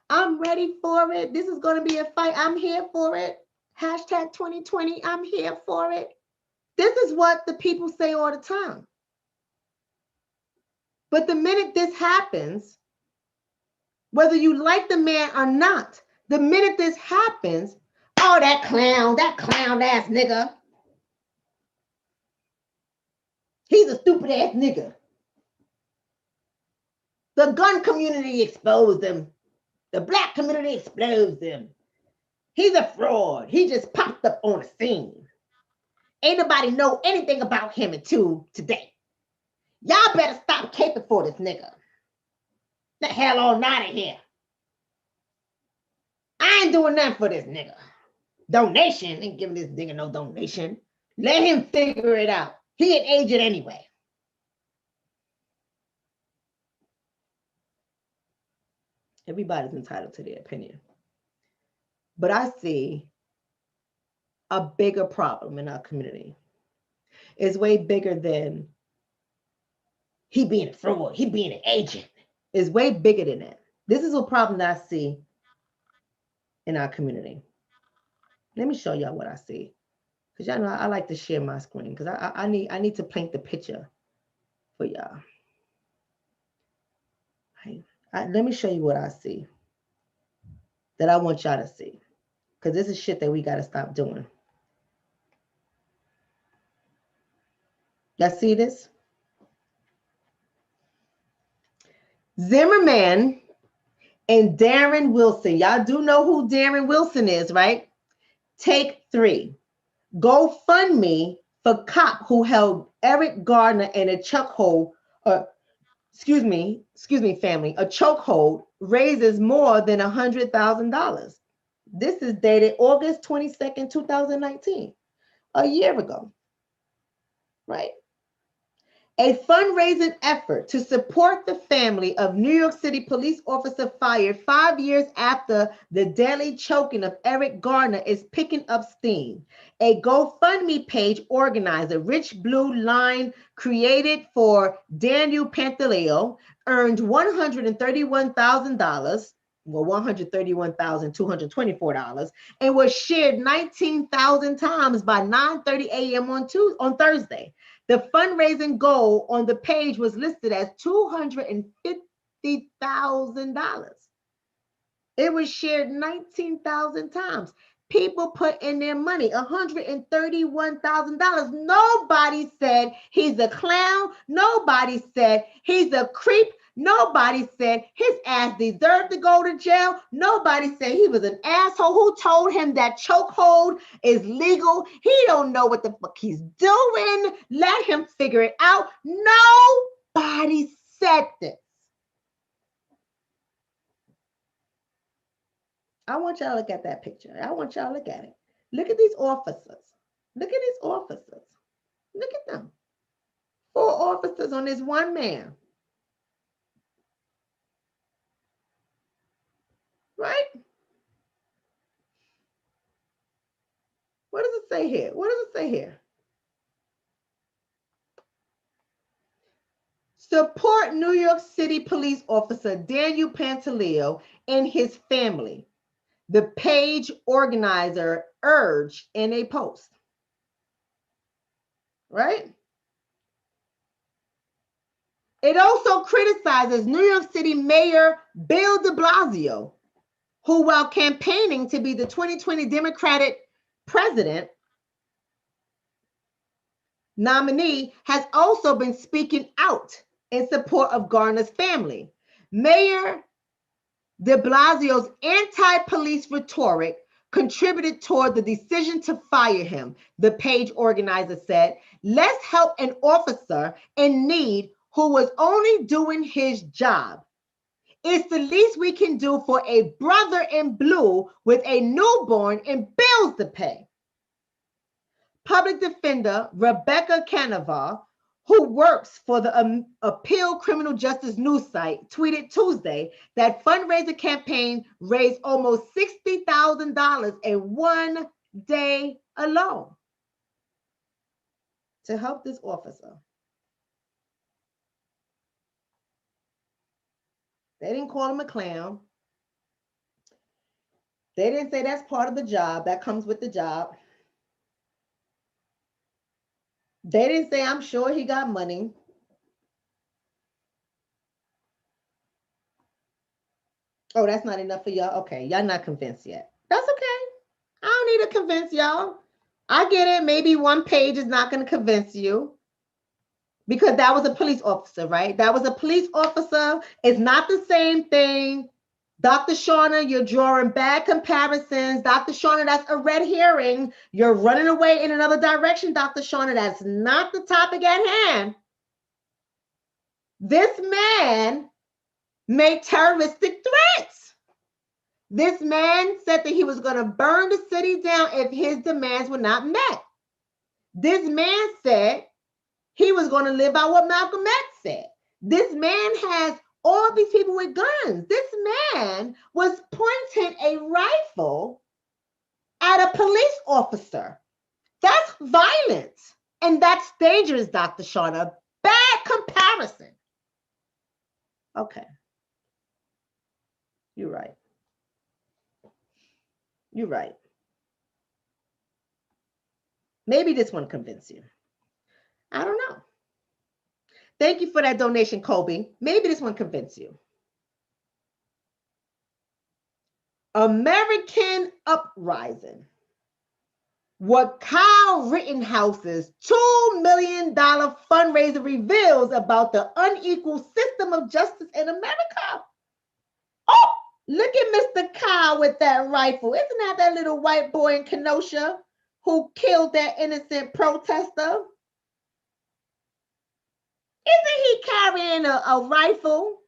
I'm ready for it. This is going to be a fight. I'm here for it. Hashtag 2020, I'm here for it. This is what the people say all the time. But the minute this happens, whether you like the man or not, the minute this happens, oh, that clown ass nigga. He's a stupid ass nigga. The gun community exposed him. The black community exposed him. He's a fraud. He just popped up on the scene. Ain't nobody know anything about him until today. Y'all better stop caping for this nigga. The hell on out of here. I ain't doing nothing for this nigga. Donation, ain't giving this nigga no donation. Let him figure it out. He an agent anyway. Everybody's entitled to their opinion. But I see a bigger problem in our community. It's way bigger than he being a fraud, he being an agent. It's way bigger than that. This is a problem that I see in our community. Let me show y'all what I see. Because y'all know I like to share my screen because I need to paint the picture for y'all. Right. Let me show you what I see that I want y'all to see. Because this is shit that we got to stop doing. Y'all see this? Zimmerman and Darren Wilson. Y'all do know who Darren Wilson is, right? Take 3. GoFundMe for cop who held Eric Gardner in a chokehold. Excuse me, family. A chokehold raises more than $100,000. This is dated August 22nd, 2019. a year ago, right? A fundraising effort to support the family of New York City police officer fired 5 years after the deadly choking of Eric Garner is picking up steam. A GoFundMe page organizer, Rich Blue Line, created for Daniel Pantaleo, earned $131,000. Well, $131,224, and was shared 19,000 times by 9:30 a.m. on Thursday. The fundraising goal on the page was listed as $250,000. It was shared 19,000 times. People put in their money, $131,000. Nobody said he's a clown. Nobody said he's a creep. Nobody said his ass deserved to go to jail. Nobody said he was an asshole. Who told him that chokehold is legal? He don't know what the fuck he's doing. Let him figure it out. Nobody said this. I want y'all to look at that picture. I want y'all to look at it. Look at these officers. Look at these officers. Look at them. 4 officers on this one man. Right? What does it say here? What does it say here? Support New York City police officer Daniel Pantaleo and his family, the page organizer urged in a post. Right? It also criticizes New York City Mayor Bill de Blasio, who, while campaigning to be the 2020 Democratic president nominee, has also been speaking out in support of Garner's family. Mayor de Blasio's anti-police rhetoric contributed toward the decision to fire him, the page organizer said. Let's help an officer in need who was only doing his job. It's the least we can do for a brother in blue with a newborn and bills to pay. Public defender Rebecca Canavar, who works for the Appeal Criminal Justice News site, tweeted Tuesday that fundraiser campaign raised almost $60,000 in one day alone to help this officer. They didn't call him a clown. They didn't say that's part of the job, that comes with the job. They didn't say, I'm sure he got money. Oh, that's not enough for y'all? Okay, y'all not convinced yet. That's okay. I don't need to convince y'all. I get it. Maybe one page is not going to convince you because that was a police officer, right? That was a police officer. It's not the same thing. Dr. Shonna, you're drawing bad comparisons. Dr. Shonna, that's a red herring. You're running away in another direction, Dr. Shonna. That's not the topic at hand. This man made terroristic threats. This man said that he was going to burn the city down if his demands were not met. This man said he was going to live by what Malcolm X said. This man has all these people with guns. This man was pointing a rifle at a police officer. That's violence. And that's dangerous, Dr. Shonna. Bad comparison. Okay. You're right. You're right. Maybe this one convinced you. I don't know. Thank you for that donation, Kobe. Maybe this one convinced you. American Uprising. What Kyle Rittenhouse's $2 million fundraiser reveals about the unequal system of justice in America. Oh, look at Mr. Kyle with that rifle. Isn't that little white boy in Kenosha who killed that innocent protester? Isn't he carrying a rifle?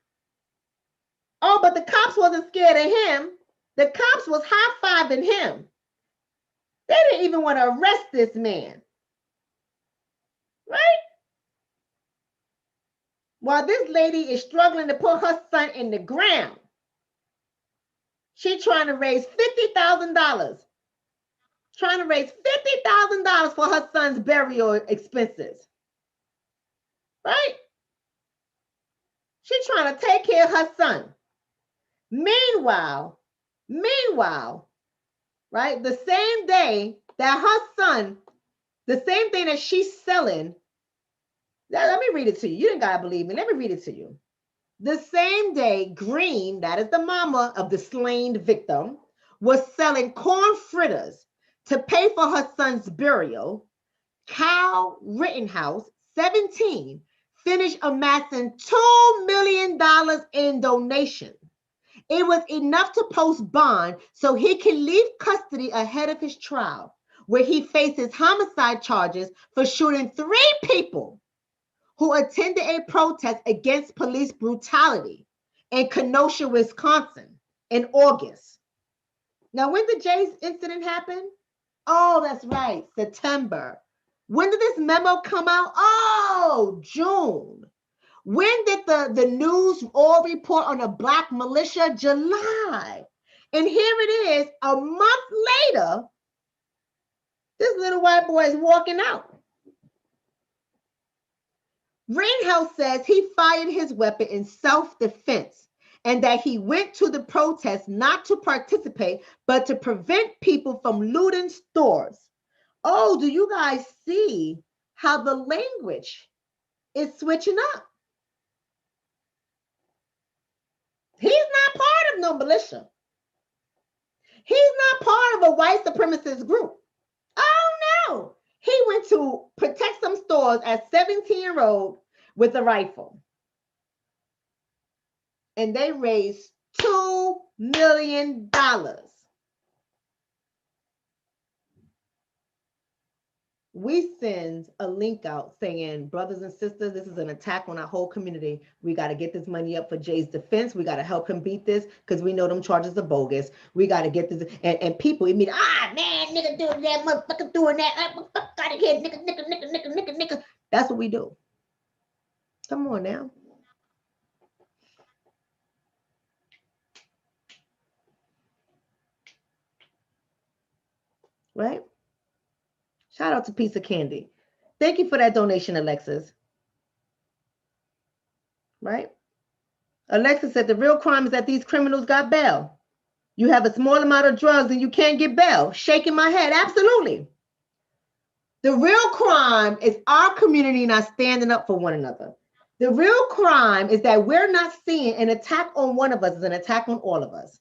Oh, but the cops wasn't scared of him. The cops was high-fiving him. They didn't even want to arrest this man, right? While this lady is struggling to put her son in the ground, she's trying to raise $50,000. Trying to raise $50,000 for her son's burial expenses, right? She's trying to take care of her son. Meanwhile, right, the same day that her son, the same thing that she's selling, let me read it to you. You didn't gotta believe me. Let me read it to you. The same day, Green, that is the mama of the slain victim, was selling corn fritters to pay for her son's burial. Cal Rittenhouse, 17, finished amassing $2 million in donations. It was enough to post bond so he can leave custody ahead of his trial, where he faces homicide charges for shooting 3 people who attended a protest against police brutality in Kenosha, Wisconsin in August. Now, when did Jay's incident happen? Oh, that's right, September. When did this memo come out? Oh, June. When did the news all report on a black militia? July. And here it is, a month later, this little white boy is walking out. Rittenhouse says he fired his weapon in self-defense and that he went to the protest not to participate, but to prevent people from looting stores. Oh, do you guys see how the language is switching up? He's not part of no militia. He's not part of a white supremacist group. Oh, no. He went to protect some stores as 17-year-old with a rifle. And they raised $2 million. We send a link out saying, brothers and sisters, this is an attack on our whole community. We got to get this money up for Jay's defense. We got to help him beat this because we know them charges are bogus. We got to get this. And people immediately, man, nigga doing that, motherfucker doing that. Fuck out of here, nigga. That's what we do. Come on now. Right? Shout out to Piece of Candy. Thank you for that donation, Alexis. Right? Alexis said the real crime is that these criminals got bail. You have a small amount of drugs and you can't get bail. Shaking my head. Absolutely. The real crime is our community not standing up for one another. The real crime is that we're not seeing an attack on one of us as an attack on all of us.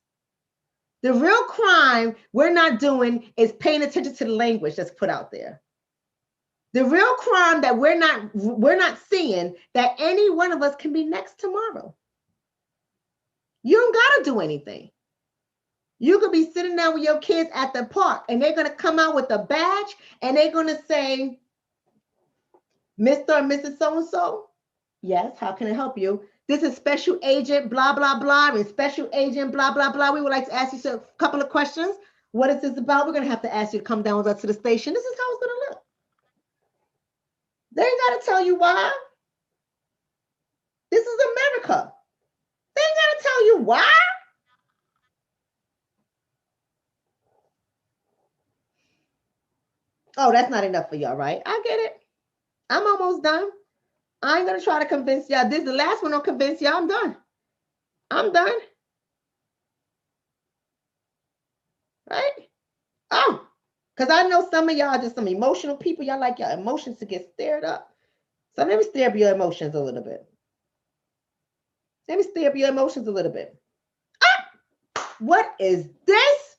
The real crime we're not doing is paying attention to the language that's put out there. The real crime that we're not seeing that any one of us can be next tomorrow. You don't got to do anything. You could be sitting down with your kids at the park and they're going to come out with a badge and they're going to say, Mr. or Mrs. So-and-so, yes, how can I help you? This is Special Agent blah, blah, blah, and Special Agent blah, blah, blah. We would like to ask you a couple of questions. What is this about? We're going to have to ask you to come down with us to the station. This is how it's going to look. They ain't got to tell you why. This is America. They ain't got to tell you why. Oh, that's not enough for y'all, right? I get it. I'm almost done. I ain't going to try to convince y'all. This is the last one I'll convince y'all. I'm done. I'm done. Right? Oh, because I know some of y'all are just some emotional people. Y'all like your emotions to get stirred up. So let me stir up your emotions a little bit. Let me stir up your emotions a little bit. Ah! What is this?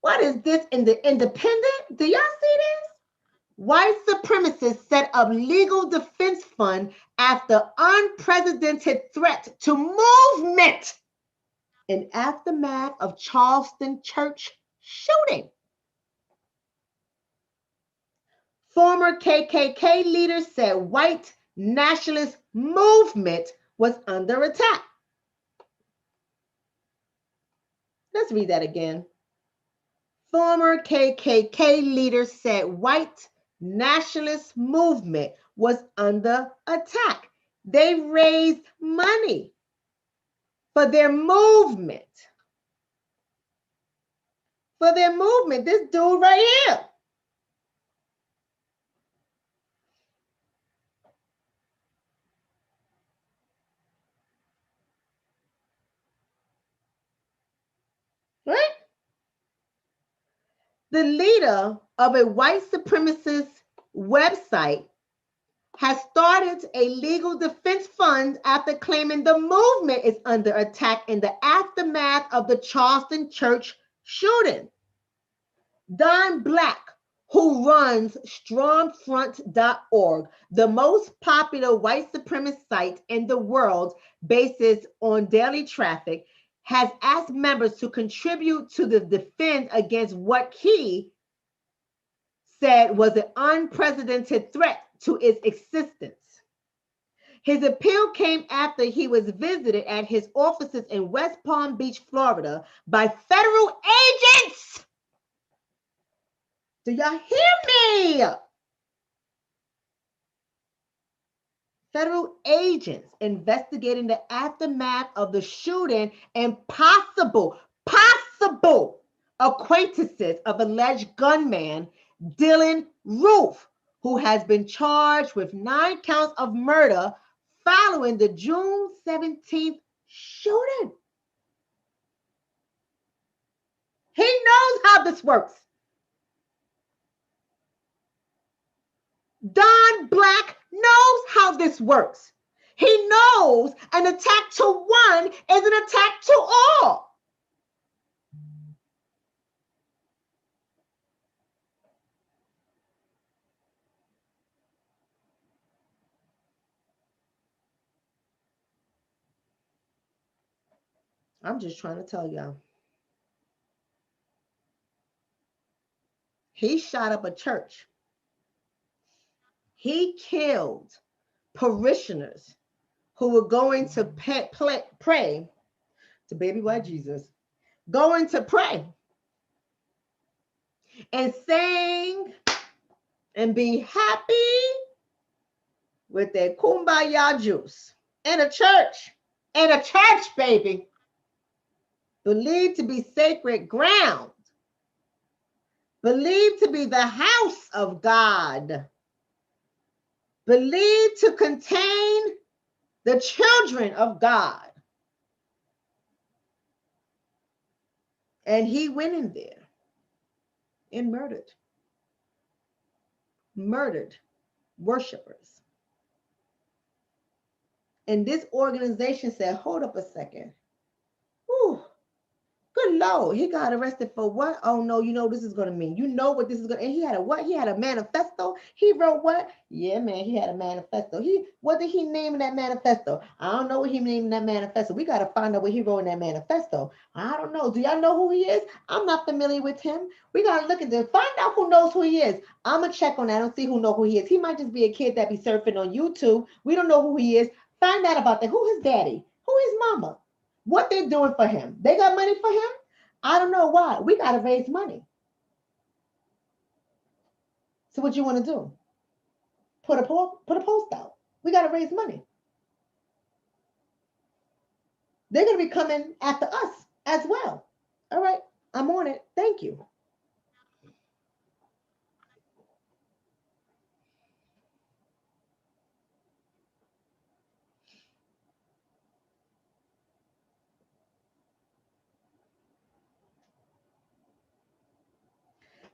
What is this in the Independent? Do y'all see this? White supremacists set up legal defense fund after unprecedented threat to movement in aftermath of Charleston church shooting. Former KKK leaders said white nationalist movement was under attack. Let's read that again. Former KKK leader said white nationalist movement was under attack. They raised money for their movement. For their movement, this dude right here. Right? The leader of a white supremacist website has started a legal defense fund after claiming the movement is under attack in the aftermath of the Charleston church shooting. Don Black, who runs strongfront.org, the most popular white supremacist site in the world based on daily traffic, has asked members to contribute to the defense against what he said was an unprecedented threat to its existence. His appeal came after he was visited at his offices in West Palm Beach, Florida, by federal agents. Do y'all hear me? Federal agents investigating the aftermath of the shooting and possible acquaintances of alleged gunman Dylan Roof, who has been charged with 9 counts of murder following the June 17th shooting. He knows how this works. Don Black knows how this works. He knows an attack to one is an attack to all. I'm just trying to tell y'all. He shot up a church. He killed parishioners who were going to pray to baby white Jesus, going to pray and sing and be happy with their kumbaya juice in a church, baby, believed to be sacred ground, believed to be the house of God, believed to contain the children of God. And he went in there and murdered worshipers. And this organization said, hold up a second. Whew, good Lord, he got arrested for what? Oh no, you know this is gonna mean. You know what this is gonna, and he had a what? He had a manifesto. He wrote what? Yeah, man, he had a manifesto. What did he name in that manifesto? I don't know what he named in that manifesto. We gotta find out what he wrote in that manifesto. I don't know. Do y'all know who he is? I'm not familiar with him. We gotta look at this, find out who knows who he is. I'm gonna check on that and see who knows who he is. He might just be a kid that be surfing on YouTube. We don't know who he is. Find out about that. Who his daddy? Who his mama? What they're doing for him? They got money for him? I don't know why. We got to raise money. So what you want to do? Put a post out. We got to raise money. They're going to be coming after us as well. All right. I'm on it. Thank you.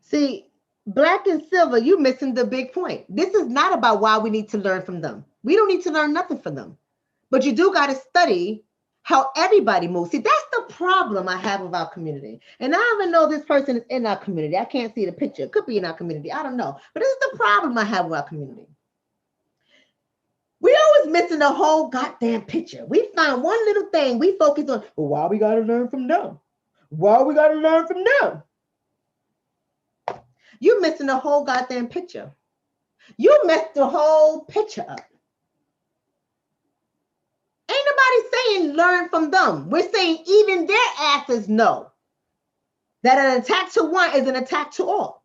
See, black and silver, you missing the big point. This is not about why we need to learn from them. We don't need to learn nothing from them. But you do got to study how everybody moves. See, that's the problem I have with our community. And I don't even know this person is in our community. I can't see the picture. It could be in our community. I don't know. But this is the problem I have with our community. We always missing the whole goddamn picture. We find one little thing we focus on. Well, why we got to learn from them? Why we got to learn from them? You missing the whole goddamn picture. You messed the whole picture up. Ain't nobody saying learn from them. We're saying even their asses know that an attack to one is an attack to all.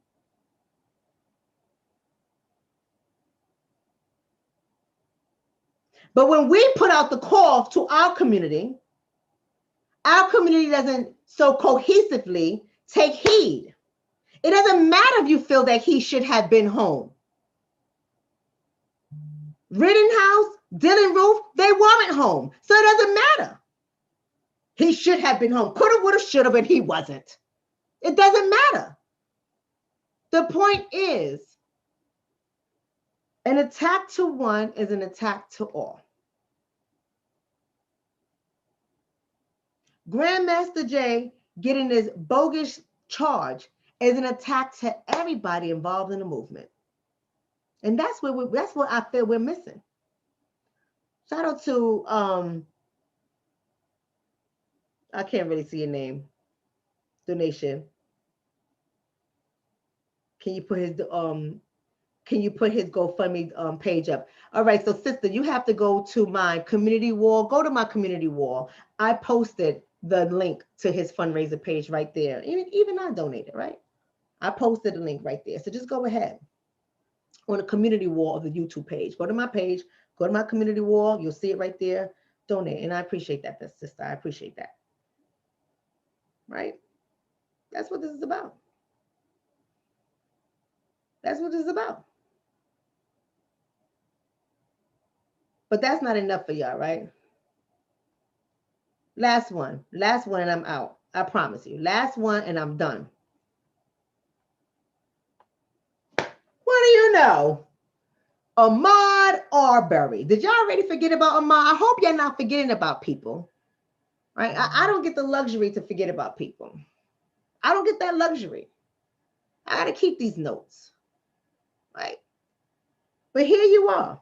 But when we put out the call to our community doesn't so cohesively take heed. It doesn't matter if you feel that he should have been home. Rittenhouse, Dylan Roof, they weren't home. So it doesn't matter. He should have been home. Coulda, woulda, shoulda, but he wasn't. It doesn't matter. The point is, an attack to one is an attack to all. Grandmaster Jay getting this bogus charge is an attack to everybody involved in the movement. And that's what I feel we're missing. Shout out to I can't really see your name. Donation. Can you put his GoFundMe page up? All right, so sister, you have to go to my community wall. Go to my community wall. I posted the link to his fundraiser page right there. Even I donated, right? I posted the link right there. So just go ahead on the community wall of the YouTube page. Go to my page, go to my community wall. You'll see it right there. Donate. And I appreciate that, sister. I appreciate that. Right? That's what this is about. That's what this is about. But that's not enough for y'all, right? Last one and I'm out. I promise you. Last one and I'm done. What do you know? Ahmaud Arbery. Did y'all already forget about Ahmaud? I hope you're not forgetting about people, right? I don't get the luxury to forget about people. I don't get that luxury. I got to keep these notes, right? But here you are.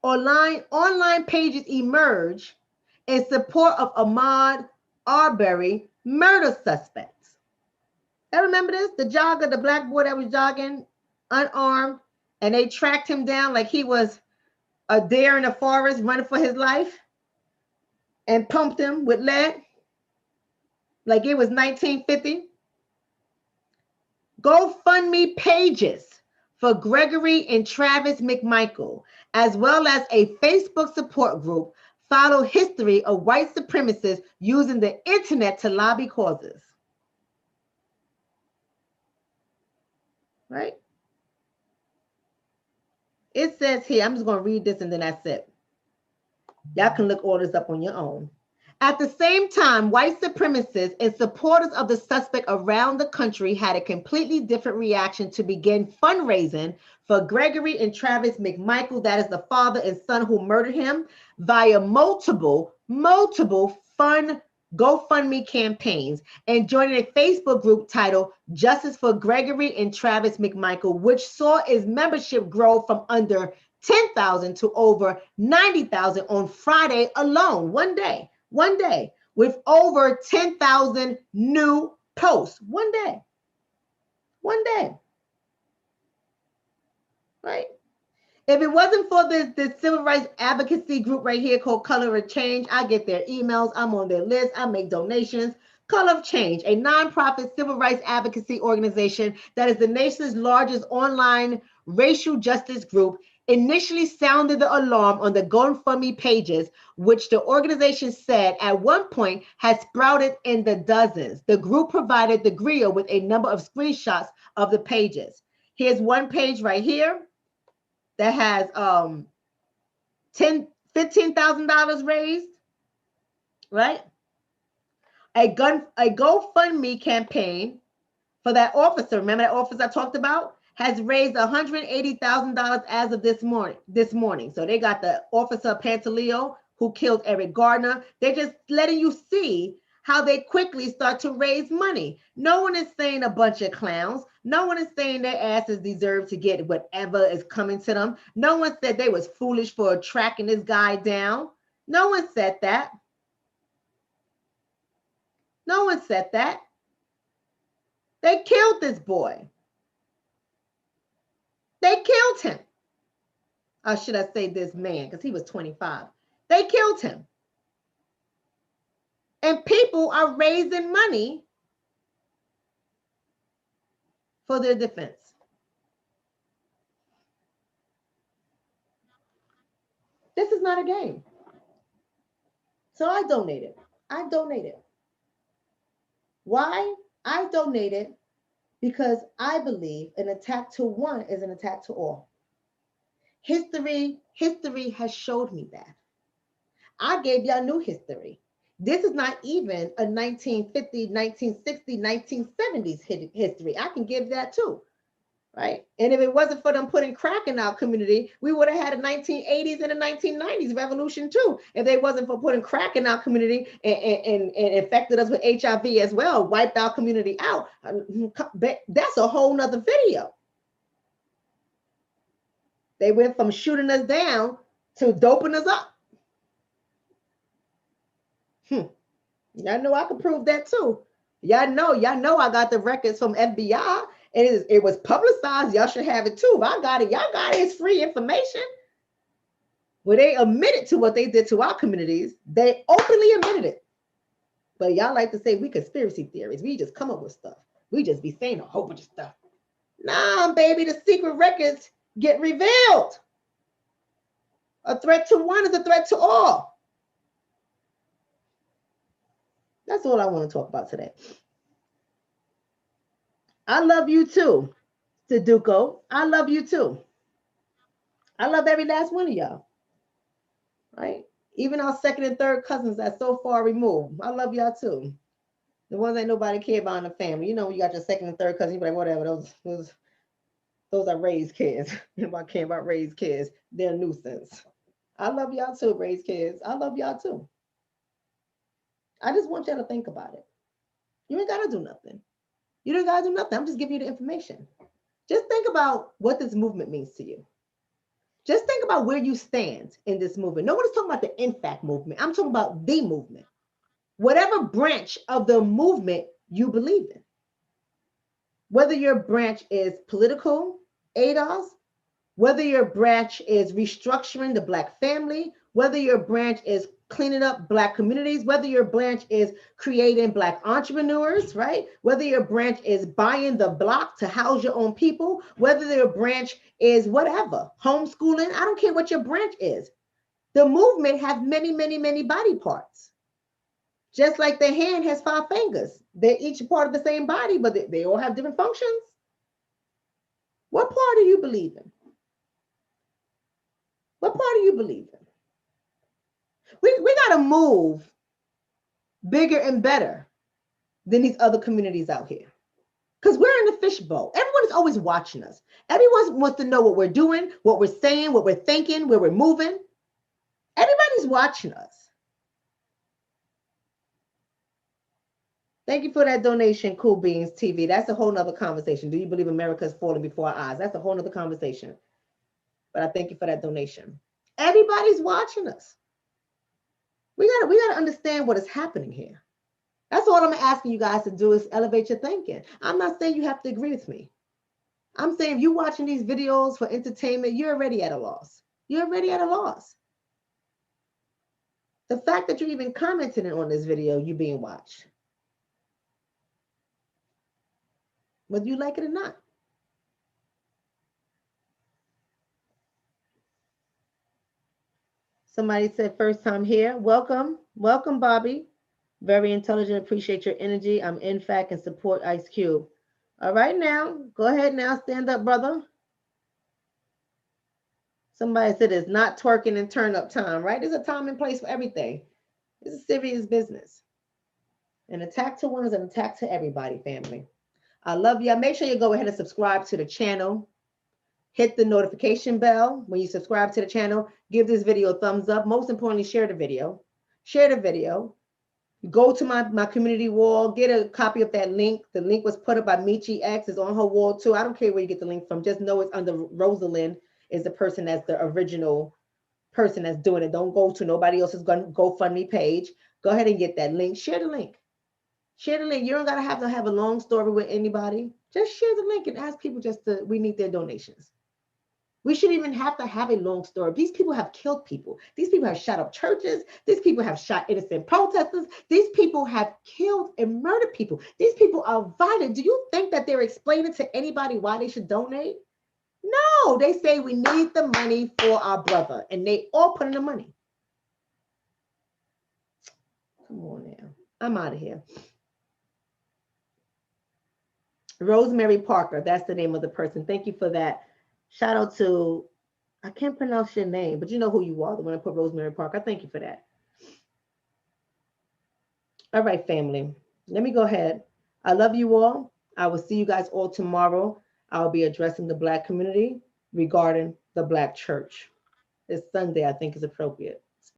Online pages emerge in support of Ahmaud Arbery murder suspects. I remember this? The jogger, the black boy that was jogging unarmed, and they tracked him down like he was a deer in the forest running for his life and pumped him with lead like it was 1950. GoFundMe pages for Gregory and Travis McMichael, as well as a Facebook support group, follow history of white supremacists using the internet to lobby causes. Right? It says here, I'm just going to read this and then that's it. Y'all can look all this up on your own. At the same time, white supremacists and supporters of the suspect around the country had a completely different reaction to begin fundraising for Gregory and Travis McMichael, that is the father and son who murdered him, via multiple GoFundMe campaigns and joining a Facebook group titled Justice for Gregory and Travis McMichael, which saw its membership grow from under 10,000 to over 90,000 on Friday alone, one day, with over 10,000 new posts, one day, right? If it wasn't for this civil rights advocacy group right here called Color of Change, I get their emails, I'm on their list, I make donations. Color of Change, a nonprofit civil rights advocacy organization that is the nation's largest online racial justice group, initially sounded the alarm on the GoFundMe pages, which the organization said at one point had sprouted in the dozens. The group provided the griot with a number of screenshots of the pages. Here's one page right here that has $15,000 raised, right? A GoFundMe campaign for that officer, remember that officer I talked about, has raised $180,000 as of this morning. So they got the officer Pantaleo who killed Eric Gardner. They're just letting you see how they quickly start to raise money. No one is saying a bunch of clowns. No one is saying their asses deserve to get whatever is coming to them. No one said they was foolish for tracking this guy down. No one said that. No one said that. They killed this boy. They killed him. Or should I say this man, because he was 25. They killed him. And people are raising money for their defense. This is not a game. So I donated. Why? I donated because I believe an attack to one is an attack to all. History has showed me that. I gave y'all new history. This is not even a 1950, 1960, 1970s history. I can give that too, right? And if it wasn't for them putting crack in our community, we would have had a 1980s and a 1990s revolution too. If they wasn't for putting crack in our community and infected us with HIV as well, wiped our community out. That's a whole nother video. They went from shooting us down to doping us up. Y'all know I can prove that too. Y'all know I got the records from FBI. It was publicized. Y'all should have it too. If I got it, y'all got it. It's free information. When they admitted to what they did to our communities, they openly admitted it. But y'all like to say we conspiracy theories. We just come up with stuff. We just be saying a whole bunch of stuff. Nah, baby, the secret records get revealed. A threat to one is a threat to all. That's all I want to talk about today. I love you too, Sudoku. I love you too. I love every last one of y'all. Right? Even our second and third cousins that's so far removed. I love y'all too. The ones that nobody care about in the family. You know, you got your second and third cousin, you be like, whatever, those are raised kids. Nobody care about raised kids. They're a nuisance. I love y'all too, raised kids. I love y'all too. I just want y'all to think about it. You ain't got to do nothing. You don't got to do nothing. I'm just giving you the information. Just think about what this movement means to you. Just think about where you stand in this movement. Nobody's talking about the NFAC movement. I'm talking about the movement. Whatever branch of the movement you believe in. Whether your branch is political, ADOS, whether your branch is restructuring the Black family, whether your branch is cleaning up Black communities, whether your branch is creating Black entrepreneurs, right? Whether your branch is buying the block to house your own people, whether your branch is whatever, homeschooling, I don't care what your branch is. The movement has many, many, many body parts. Just like the hand has 5 fingers. They're each part of the same body, but they all have different functions. What part do you believe in? What part do you believe in? We got to move bigger and better than these other communities out here. Because we're in the fishbowl. Everyone is always watching us. Everyone wants to know what we're doing, what we're saying, what we're thinking, where we're moving. Everybody's watching us. Thank you for that donation, Cool Beans TV. That's a whole nother conversation. Do you believe America is falling before our eyes? That's a whole nother conversation. But I thank you for that donation. Everybody's watching us. We gotta understand what is happening here. That's all I'm asking you guys to do is elevate your thinking. I'm not saying you have to agree with me. I'm saying if you're watching these videos for entertainment, you're already at a loss. You're already at a loss. The fact that you're even commenting on this video, you being watched. Whether you like it or not. Somebody said first time here. Welcome. Welcome, Bobby. Very intelligent. Appreciate your energy. I'm NFAC and support Ice Cube. All right now. Go ahead now. Stand up, brother. Somebody said it's not twerking and turn up time, right? There's a time and place for everything. It's a serious business. An attack to one is an attack to everybody, family. I love you. Make sure you go ahead and subscribe to the channel. Hit the notification bell when you subscribe to the channel. Give this video a thumbs up. Most importantly, share the video. Share the video. Go to my community wall. Get a copy of that link. The link was put up by Michi X. It's on her wall too. I don't care where you get the link from. Just know it's under Rosalind is the person that's the original person that's doing it. Don't go to nobody else's GoFundMe page. Go ahead and get that link. Share the link. Share the link. You don't gotta have a long story with anybody. Just share the link and ask people we need their donations. We shouldn't even have to have a long story. These people have killed people. These people have shot up churches. These people have shot innocent protesters. These people have killed and murdered people. These people are violent. Do you think that they're explaining to anybody why they should donate? No, they say we need the money for our brother, and they all put in the money. Come on now. I'm out of here. Rosemary Parker, that's the name of the person. Thank you for that. Shout out to, I can't pronounce your name, but you know who you are, the one I put Rosemary Parker. Thank you for that. All right, family. Let me go ahead. I love you all. I will see you guys all tomorrow. I'll be addressing the Black community regarding the Black church. It's Sunday, I think is appropriate.